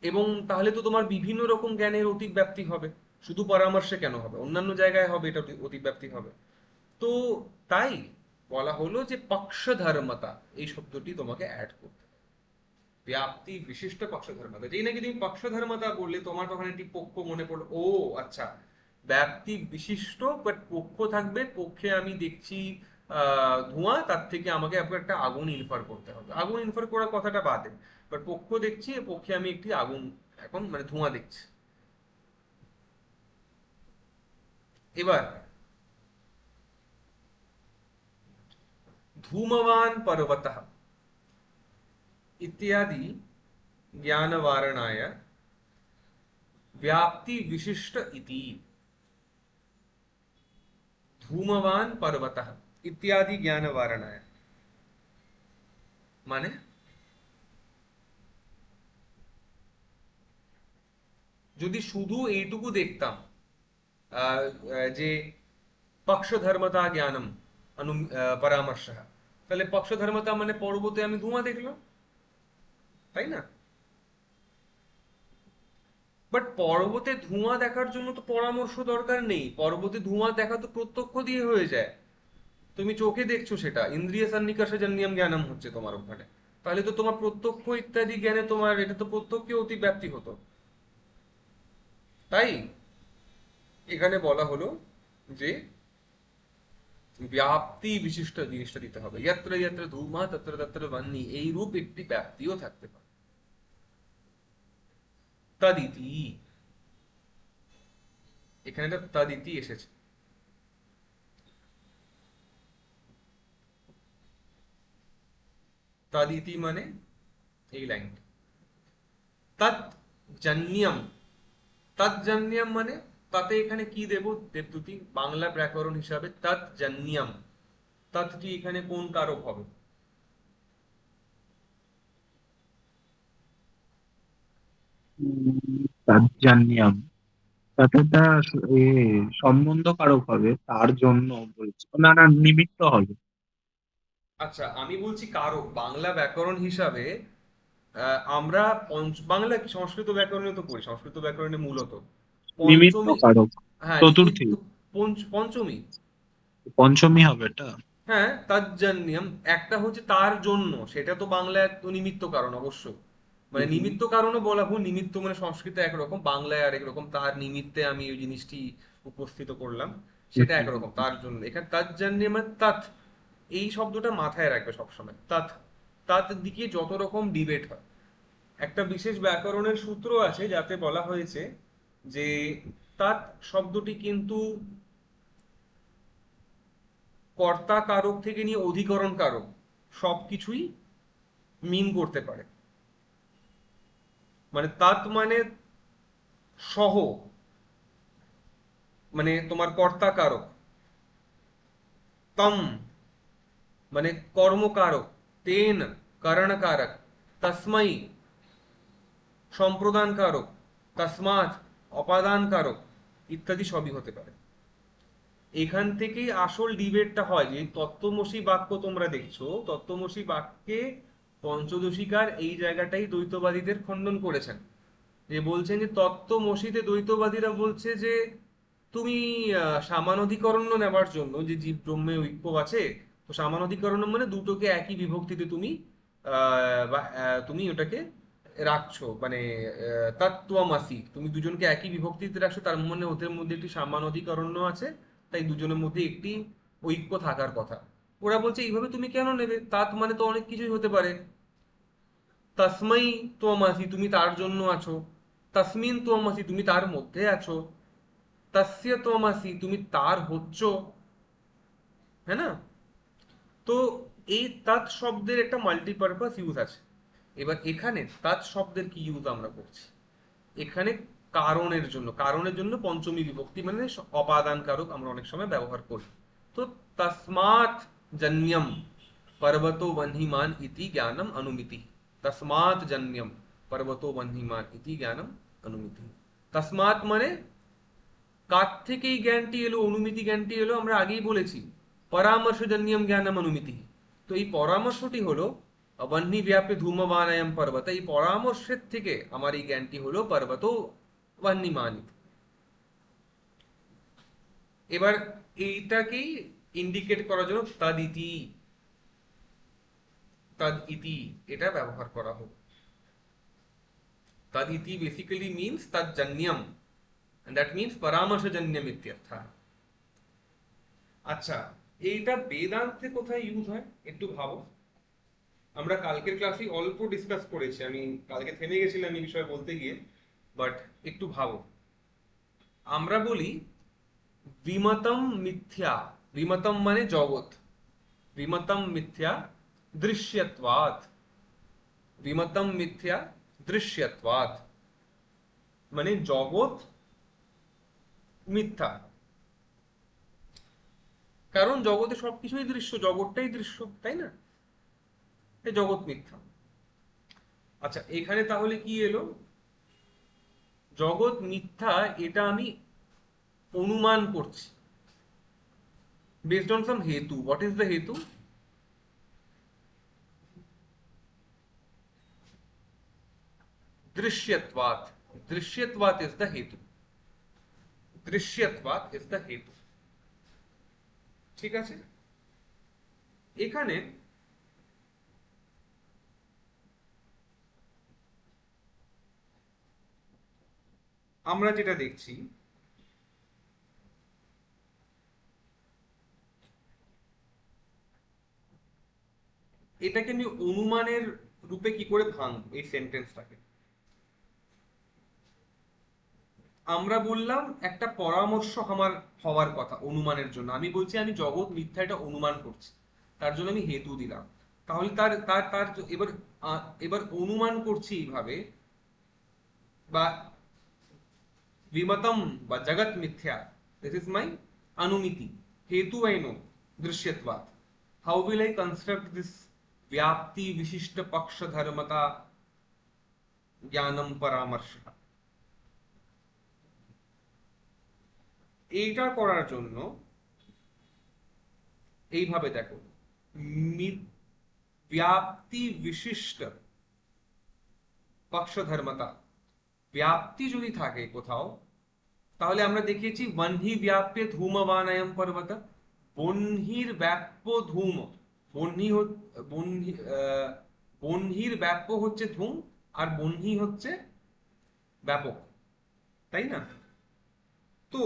এবং তাহলে তো তোমার বিভিন্ন রকম জ্ঞানের অতিব্যাপ্তি হবে, শুধু পরামর্শে কেন হবে, অন্যান্য জায়গায় হবে এটা অতিব্যাপ্তি হবে। তো তাই বলা হলো যে পক্ষধর্মতা এই শব্দটি তোমাকে অ্যাড করতে হবে। ব্যাপ্তি বিশিষ্ট পক্ষধর্মতা, যেই নাকি তুমি পক্ষধর্মতা বললে তোমার তখন একটি পক্ষ মনে পড়লো, ও আচ্ছা, ব্যাপ্তি বিশিষ্ট বাট পক্ষ থাকবে, পক্ষে আমি দেখছি ধোঁয়া, তার থেকে আমাকে একটা আগুন ইনফার করতে হবে, আগুন ইনফার করার কথাটা বাদে, বাট পক্ষ দেখছি, পক্ষে আমি একটি আগুন, এখন মানে ধোঁয়া দেখছি। এবার ধূমवान पर्वतः इत्यादि ज्ञानवारणाय व्याप्ति विशिष्ट इति। धूमवान पर्वतः इत्यादि ज्ञानवारणाय মানে যদি শুধু এইটুকু দেখতাম, যে পক্ষধর্মতা জ্ঞানম পরামর্শ, তাহলে পক্ষধর্মতা মানে পর্বতে আমি ধোঁয়া দেখলাম, তাই না? বাট পর্বতে ধোঁয়া দেখার জন্য তো পরামর্শ দরকার নেই, পর্বতে ধোঁয়া দেখা তো প্রত্যক্ষ দিয়ে হয়ে যায়। তুমি চোখে দেখছো, সেটা ইন্দ্রিয় সন্নিকর্ষ জন্যম জ্ঞানম হচ্ছে তোমার ওখানে। তাহলে তো তোমার প্রত্যক্ষ ইত্যাদি জ্ঞানে তোমার এটা তো প্রত্যক্ষে অতিব্যাপ্তি হতো। তাই এখানে বলা হলো যে ব্যাপ্তি বিশিষ্ট জিনিসটা দিতে হবে, ইয়াত্র ইয়াত্র ধূমা তত্র তত্র বহ্নি, এই রূপ একটি ব্যাপ্তিও থাকতে পারে। তদিতি, এখানে একটা তদিতি এসেছে। তদিতি মানে এই লাইনটা, তৎ জন্যম, তৎ জন্যম মানে তাতে এখানে কি দেব দেবদূতি, বাংলা ব্যাকরণ হিসাবে তৎ জন্যম। তৎটি এখানে কোন কারক হবে? তাজ্জান্যাম, তাতে এ সম্বন্ধ কারক হবে, তার জন্য বলছে, না না নিমিত্ত হবে। আচ্ছা, আমি বলছি কারক বাংলা ব্যাকরণ হিসাবে। আমরা বাংলা কি সংস্কৃত ব্যাকরণে তো পড়ি, সংস্কৃত ব্যাকরণে মূলত নিমিত্ত পঞ্চমী। কারক, হ্যাঁ, চতুর্থী, নিমিত্ত। পঞ্চমী। পঞ্চমী হবে এটা। হ্যাঁ, তজ্জন্যম। একটা হচ্ছে তার জন্য, সেটা তো বাংলায় তো নিমিত্ত কারণ অবশ্যই। মানে হুম, নিমিত্ত কারণও বলা ভুল, নিমিত্ত মানে সংস্কৃতে একরকম, বাংলায় আরেক রকম। তার নিমিত্তে আমি ওই জিনিসটি উপস্থিত করলাম, হুম, সেটা হুম, একরকম তার জন্য। এখানে তজ্জন্যম মানে তৎ, এই শব্দটা মাথায় রাখবে সবসময়। তৎ, তৎ দিকে যত রকম ডিবেট হয়। একটা বিশেষ ব্যাকরণের সূত্র আছে যাতে বলা হয়েছে যে তৎ শব্দটি কিন্তু কর্তা কারক থেকে নিয়ে অধিকরণ কারক সবকিছুই মিন করতে পারে। মানে তাত মানে সহ, মানে তোমার কর্তা কারক। তম মানে কর্মকারক। তেন কারণকারক। তস্মৈ সম্প্রদান কারক। তসমাৎ অপাদান কারক, ইত্যাদি সবই হতে পারে। এখান থেকেই আসল ডিবেটটা হয়, যে তত্ত্বমসি বাক্য তোমরা দেখছো, তত্ত্বমসি বাক্যে পঞ্চদশিকার এই জায়গাটাই দ্বৈতবাদীদের খণ্ডন করেছেন। যে বলছেন যে তত্ত্বমসিতে দ্বৈতবাদীরা বলছে যে তুমি সামানাধিকরণ্য নেবার জন্য, যে জীব ব্রহ্মে ঐক্য আছে, তো সামানাধিকরণ্য মানে দুটোকে একই বিভক্তিতে তুমি তুমি ওটাকে রাখছো, মানে তত্ত্বমসি তুমি দুজনকে একই বিভক্তিতে রাখছো, তার মানে ওদের মধ্যে একটি সামানাধিকরণ্য আছে, তাই দুজনের মধ্যে একটি ঐক্য থাকার কথা। ওরা বলছে এইভাবে তুমি কেন নেবে, তাত মানে তো অনেক কিছুই হতে পারে। তসমৈ ত্বমাসি তুমি তার জন্য আছো, তসমিন ত্বমাসি তুমি তার মধ্যে আছো, তস্য ত্বমাসি তুমি তার হচ্ছ, হ্যাঁ না? তো এই তৎ শব্দের একটা মাল্টিপারপাস ইউজ আছে। এবার এখানে তৎ শব্দের কি ইউজ আমরা করছি এখানে? কারণের জন্য, কারণের জন্য পঞ্চমী বিভক্তি মানে অপাদান কারক আমরা অনেক সময় ব্যবহার করি। তো তসমাৎ জন্যম পর্বতো বহ্নিমান ইতি জ্ঞানম অনুমিতি। তসমাৎ জন্যম পর্বতো বহ্নিমান ইতি জ্ঞানম অনুমিতি। তসমাৎ মানে কার থেকে এই জ্ঞানটি এলো, অনুমিতি জ্ঞানটি এলো, আমরা আগেই বলেছি পরামর্শজন্যম জ্ঞানম অনুমিতি। তো এই পরামর্শটি হলো বহ্নি ব্যাপে ধূমবানায়ম পর্বত, এই পরামর্শের থেকে আমার এই জ্ঞানটি হলো পর্বত বহ্নিমানিত। এবার এইটাকেই ইন্ডিকেট করার জন্য তদিতি, তদিতি এটা ব্যবহার করা হলো। তদিতি বেসিক্যালি মিন্স তজ্জন্যম, and that means পরামর্শজন্যম ইত্যর্থ। আচ্ছা, এইটা বেদান্তে কোথায় ইউজ হয় একটু ভাবো। আমরা কালকের ক্লাসে অল্প ডিসকাস করেছি, আমি কালকে থেমে গেছিলাম এই বিষয়ে বলতে গিয়ে, বাট একটু ভাবো। আমরা বলি বিমতম মিথ্যা, বিমতম মানে জগৎ, বিমতম মিথ্যা দৃশ্যত্বাৎ, বিমতম মিথ্যা দৃশ্যত্বাৎ, মানে জগৎ মিথ্যা, কারণ জগতে সবকিছুই দৃশ্য, জগৎটাই দৃশ্য, তাই না? এই জগৎ মিথ্যা। আচ্ছা, এখানে তাহলে কি এলো? জগৎ মিথ্যা, এটা আমি অনুমান করছি based on some hetu. What is the hetu? दृश्यत्वात्, दृश्यत्वात् is the hetu, दृश्यत्वात् is the hetu। ঠিক আছে, এখানে আমরা যেটা দেখছি, এটাকে আমি অনুমানের রূপে কি করে ভাঙবো এই সেন্টেন্সটাকে? আমরা বললাম একটা পরামর্শ আমার হওয়ার কথা অনুমানের জন্য, আমি বলছি আমি জগৎ মিথ্যা এটা অনুমান করছি, তার জন্য আমি হেতু দিলাম। তাহলে তার তার তার এবার এবার অনুমান করছি এইভাবে, বা vimatam বা জগৎ মিথ্যা, this is my anumiti. Hetu I know, drishyatvat. How will I construct this vyapti vishishta paksha dharmata জ্ঞানম পরামর্শ? এইটা করার জন্য এইভাবে দেখো, ব্যাপ্তি বিশিষ্ট পক্ষধর্মতা, ব্যাপ্তি যদি থাকে কোথাও, তাহলে আমরা দেখিয়েছি বহ্নি ব্যাপ্যে ধূমবানায়ম পর্বত, বহ্নির ব্যাপ্য ধূম, বহ্নি বহ্নি বহ্নির ব্যাপ্য হচ্ছে ধূম, আর বহ্নি হচ্ছে ব্যাপক, তাই না? তো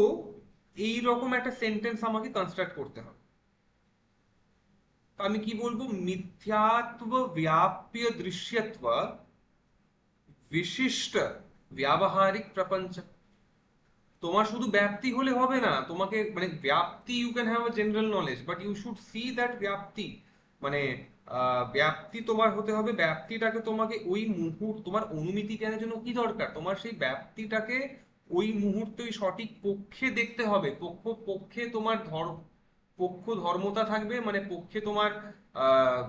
এই রকম একটা সেন্টেন্স আমাকে কনস্ট্রাক্ট করতে হবে। তো আমি কি বলবো, মিথ্যাত্ব व्याप्य दृश्यत्व विशिष्ट व्यावहारिक प्रपंच। তোমার শুধু ব্যাপ্তি হলে হবে না, তোমাকে মানে ব্যাপ্তি, you can have a general knowledge, but you should see that ব্যাপ্তি, মানে ব্যাপ্তি তোমার হতে হবে, ব্যাপ্তিটাকে তোমাকে ওই মুহূর্ত, তোমার অনুমিতি জ্ঞানের জন্য কি দরকার, তোমার সেই ব্যাপ্তিটাকে ওই মুহূর্তে ওই সঠিক পক্ষে দেখতে হবে। পক্ষে তোমার পক্ষ ধর্মতা থাকবে, মানে পক্ষে তোমার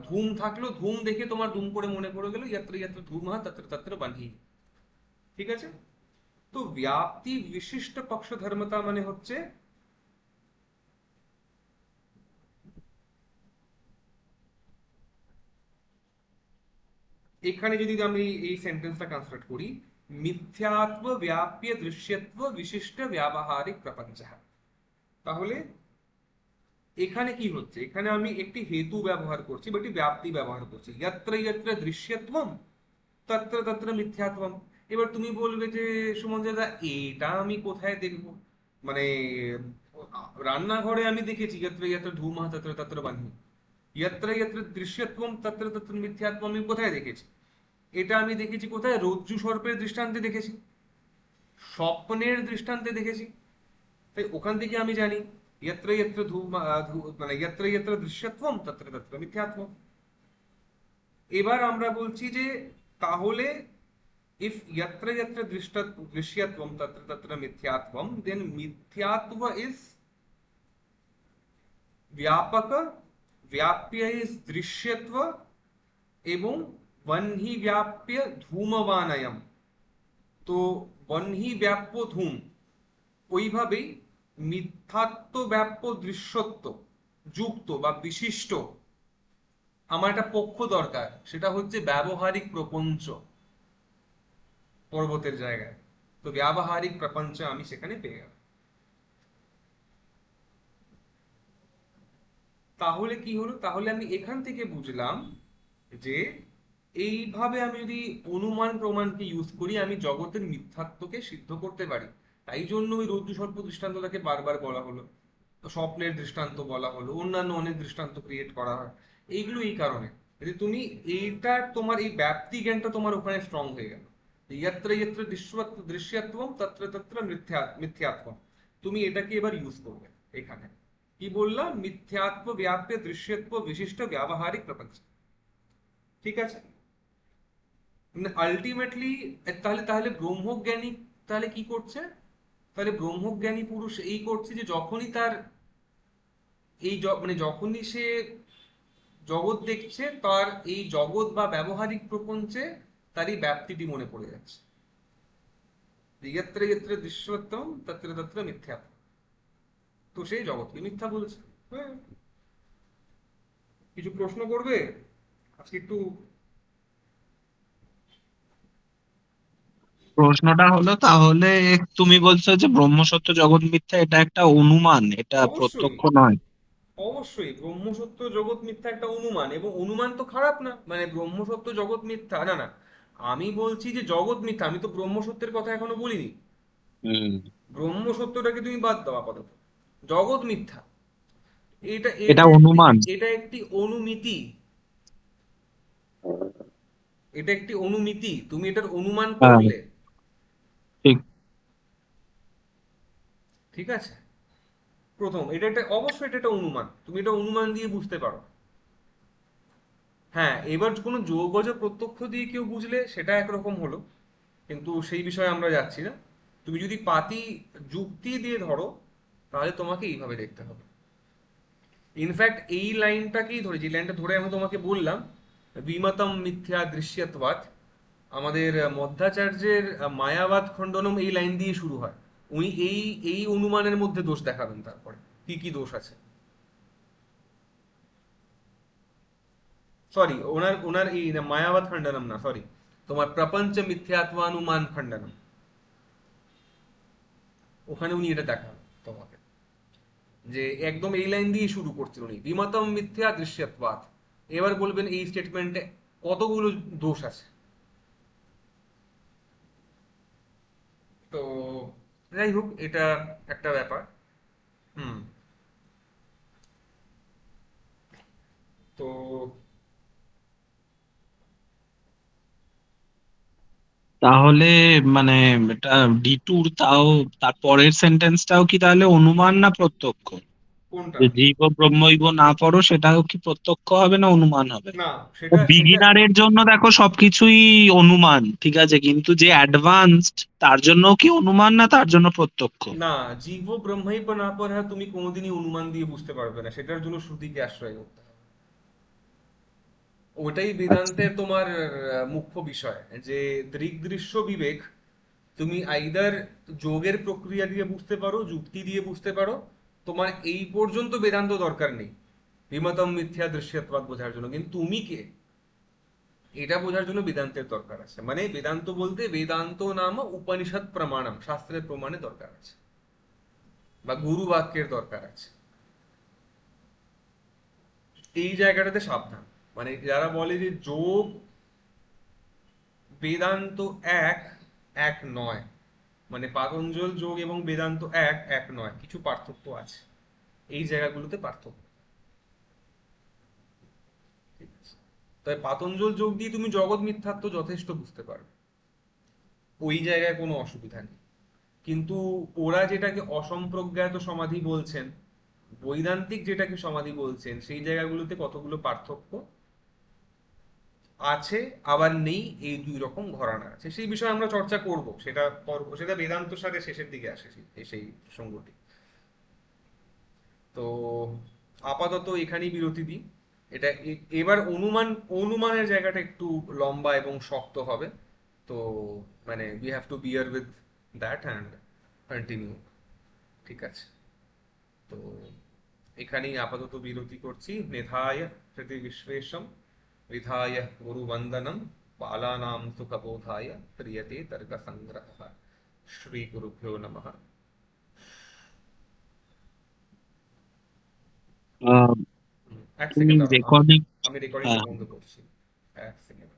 ধূম থাকলো, ধূম দেখে তোমার ধূম করে মনে পড়ে গেল ইয়াত্র ইয়াত্র ধূম তত্র তত্র বান্ধি। ঠিক আছে? তো ব্যাপ্তি বিশিষ্ট পক্ষ ধর্মতা মানে হচ্ছে এখানে যদি আমি এই সেন্টেন্সটা কনস্ট্রাক্ট করি, মিথ্যাত্ব ব্যাপ্য দৃশ্যত্ব বিশিষ্ট ব্যবহারিক প্রপঞ্চ, তাহলে এখানে কি হচ্ছে, এখানে আমি একটি হেতু ব্যবহার করছি বা একটি ব্যাপ্তি ব্যবহার করছি, যত্র যত্র দৃশ্যত্বম তত্র তত্র মিথ্যাত্বম। এবার তুমি বলবে যে সুমন দাদা এটা আমি কোথায় দেখবো, মানে রান্নাঘরে আমি দেখেছি যত্র যত্র ধূমঃ তত্র তত্র বাহ্নি, যত্র যত্র দৃশ্যত্বম তত্র তত্র মিথ্যাত্বম আমি কোথায় দেখেছি? এটা আমি দেখেছি কোথায়? রজ্জু সর্পের দৃষ্টান্তে দেখেছি, স্বপ্নের দৃষ্টান্তে দেখেছি। তাই ওখান থেকে আমি জানি যত্র যত্র মানে যত্র যত্র দৃশ্যত্বম তত্র তত্র মিথ্যাত্বম। এবার আমরা বলছি যে তাহলে if yatra yatra drishyatvam tatra tatra mithyatvam, then mithyatva is vyapaka, vyapya is drishyatva, এবং বহ্নি ব্যাপ্য ধূমবানায়াম। তো বহ্নি ব্যাপ্য ধূম, ওইভাবেই মিথ্যাত্ব ব্যাপ্য দৃশ্যত্ব যুক্ত বা বিশিষ্ট আমার একটা পক্ষ দরকার, সেটা হচ্ছে ব্যবহারিক প্রপঞ্চ পর্বতের জায়গায়। তো ব্যবহারিক প্রপঞ্চ আমি সেখানে পেয়ে গেলাম। তাহলে কি হলো, তাহলে আমি এখান থেকে বুঝলাম যে এইভাবে আমি যদি অনুমান প্রমাণকে ইউজ করি, আমি জগতের মিথ্যাত্বকে সিদ্ধ করতে পারি। তাই জন্য ওই রজ্জু সর্প দৃষ্টান্তটাকে বারবার বলা হলো, স্বপ্নের দৃষ্টান্ত বলা হলো, অন্যান্য অনেক দৃষ্টান্ত ক্রিয়েট করা হয়। এইগুলো এই কারণে যে তুমি এইটা, তোমার এই ব্যাপ্তি জ্ঞানটা তোমার ওখানে স্ট্রং হয়ে গেল। যত্র যত্র দৃশ্যত্বম তত্র তত্র মিথ্যাত্বম, তুমি এটাকে এবার ইউজ করবে এখানে। কি বললাম? মিথ্যাত্ব ব্যাপ্য দৃশ্যত্ব বিশিষ্ট ব্যবহারিক প্রপঞ্চ। ঠিক আছে? আলটিমেটলি তাহলে তাহলে ব্রহ্মজ্ঞানী তাহলে কি করছে? তাহলে ব্রহ্মজ্ঞানী পুরুষ এই করছে যে যখনই তার মানে যখনই সে জগৎ দেখছে, তার এই জগৎ বা ব্যবহারিক প্রপঞ্চে তার এই ব্যাপ্তিটি মনে পড়ে যাচ্ছে। যত্র যত্র দৃশ্যত্বম তত্র তত্র মিথ্যা, তো সেই জগৎকে মিথ্যা বলছে। হ্যাঁ, কিছু প্রশ্ন করবে আজকে একটু? প্রশ্নটা হলো তাহলে, তুমি বলছো যে ব্রহ্মসত্য জগৎ মিথ্যা এটা একটা অনুমান, এটা অবশ্যই, প্রত্যক্ষ নয়? অবশ্যই ব্রহ্ম সত্য জগৎ মিথ্যা একটা অনুমান, এবং অনুমান তো খারাপ না, মানে ব্রহ্ম সত্য জগৎ মিথ্যা না, না, আমি বলছি যে জগৎ মিথ্যা, আমি তো ব্রহ্ম সত্যের কথা এখনো বলিনি। হুম। ব্রহ্ম সত্যটাকে তুমি বাদ দাও আপাতত, জগৎ মিথ্যা, এটা এটা এটা একটি, অনুমান। এটা একটি অনুমিতি, এটা একটি অনুমিতি, তুমি এটার অনুমান হ্যাঁ, করলে। ঠিক। ঠিক আছে? প্রথম এটা একটা, অবশ্যই এটা একটা অনুমান, তুমি এটা অনুমান দিয়ে বুঝতে পারো। হ্যাঁ, এবার কোনো যৌগজ প্রত্যক্ষ দিয়ে কেউ বুঝলে সেটা একরকম হলো, কিন্তু সেই বিষয়ে আমরা যাচ্ছি না। তুমি যদি পাতি যুক্তি দিয়ে ধরো তাহলে তোমাকে এইভাবে দেখতে হবে। ইনফ্যাক্ট এই লাইনটাকেই ধরে, যে লাইনটা ধরে আমি তোমাকে বললাম, বিমতম মিথ্যা দৃশ্যত্বাৎ, আমাদের মধ্বাচার্যের মায়াবাদ খণ্ডনম এই লাইন দিয়ে শুরু হয়। উনি এই এই অনুমানের মধ্যে দোষ দেখাবেন তারপরে কি কি দোষ আছে। সরি, ওনার ওনার এই মায়াবাদ খণ্ডনম না, সরি, তোমার প্রপঞ্চ মিথ্যাত্মানুমান খণ্ডনম, ওখানে উনি এটা দেখাবেন তোমাকে, যে একদম এই লাইন দিয়ে শুরু করছেন উনি, বিমতম মিথ্যা দৃশ্যত্বাৎ। এবার বলবেন এই স্টেটমেন্টে কতগুলো দোষ আছে। তো যাই হোক, এটা একটা ব্যাপার। হুম। তো তাহলে মানে এটা ডিটুর তাও তার পরের সেন্টেন্সটাও কি তাহলে অনুমান না প্রত্যক্ষ? কোনটা? যে জীব ব্রহ্মৈব না পড়ো সেটাও কি প্রত্যক্ষ হবে না অনুমান হবে? না, সেটা সেটা বিগিনারের জন্য দেখো সবকিছুই অনুমান, ঠিক আছে, কিন্তু যে অ্যাডভান্সড তার জন্য কি অনুমান না তার জন্য প্রত্যক্ষ? না, জীব ব্রহ্মাই না পড়া তুমি কোনোদিনই অনুমান দিয়ে বুঝতে পারবে না, সেটার জন্য শ্রুতিকে আশ্রয় করতে হবে। ওটাই আচ্ছা। বেদান্তের তোমার মুখ্য বিষয়, যে দৃগ্দৃশ্য বিবেক তুমি আইদার যোগের প্রক্রিয়া দিয়ে বুঝতে পারো, যুক্তি দিয়ে বুঝতে পারো, তোমার এই পর্যন্ত বেদান্ত দরকার নেই বিমতম মিথ্যা দৃশ্যত্বাদ বোঝার জন্য। কিন্তু তুমি কে, এটা বোঝার জন্য বেদান্তের দরকার আছে। মানে বেদান্ত বলতে বেদান্ত নাম উপনিষদ প্রমাণম, শাস্ত্রের প্রমাণে দরকার আছে, বা গুরু বাক্যের দরকার আছে। এই জায়গাটাতে সাবধান। মানে যারা বলে যে যোগ বেদান্ত এক, এক নয়, মানে পাতঞ্জল যোগ এবং বেদান্ত এক, এক নয়, কিছু পার্থক্য আছে, এই জায়গাগুলোতে পার্থক্য। ঠিক আছে, তাই পাতঞ্জল যোগ দিয়ে তুমি জগৎ মিথ্যাত্ব যথেষ্ট বুঝতে পারবে, ওই জায়গায় কোনো অসুবিধা নেই। কিন্তু ওরা যেটাকে অসম্প্রজ্ঞাত সমাধি বলছেন, বৈদান্তিক যেটাকে সমাধি বলছেন, সেই জায়গাগুলোতে কতগুলো পার্থক্য আছে, আবার নেই, এই দুই রকম ঘরানা আছে। সেই বিষয়ে আমরা চর্চা করব, সেটা পর্ব, সেটা বেদান্ত সারে শেষের দিকে আসে সেই প্রসঙ্গটি। তো আপাতত এখানেই বিরতি দিই। এটা এবার অনুমানের জায়গাটা একটু লম্বা এবং শক্ত হবে। তো মানে we have to bear with that and continue. ঠিক আছে, তো এখানেই আপাতত বিরতি করছি। নিধায় হৃদি বিশ্বেশম विधाय गुरुवन्दनं बालानां सुखबोधाय क्रियते तर्कसङ्ग्रहः। श्रीगुरुभ्यो नमः। আহ, এক তুমি সেকেন্ড দাঁড়াও, আমি রেকর্ডিং? আমি রেকর্ডিংটা হ্যাঁ। বন্ধ করছি। এক সেকেন্ড।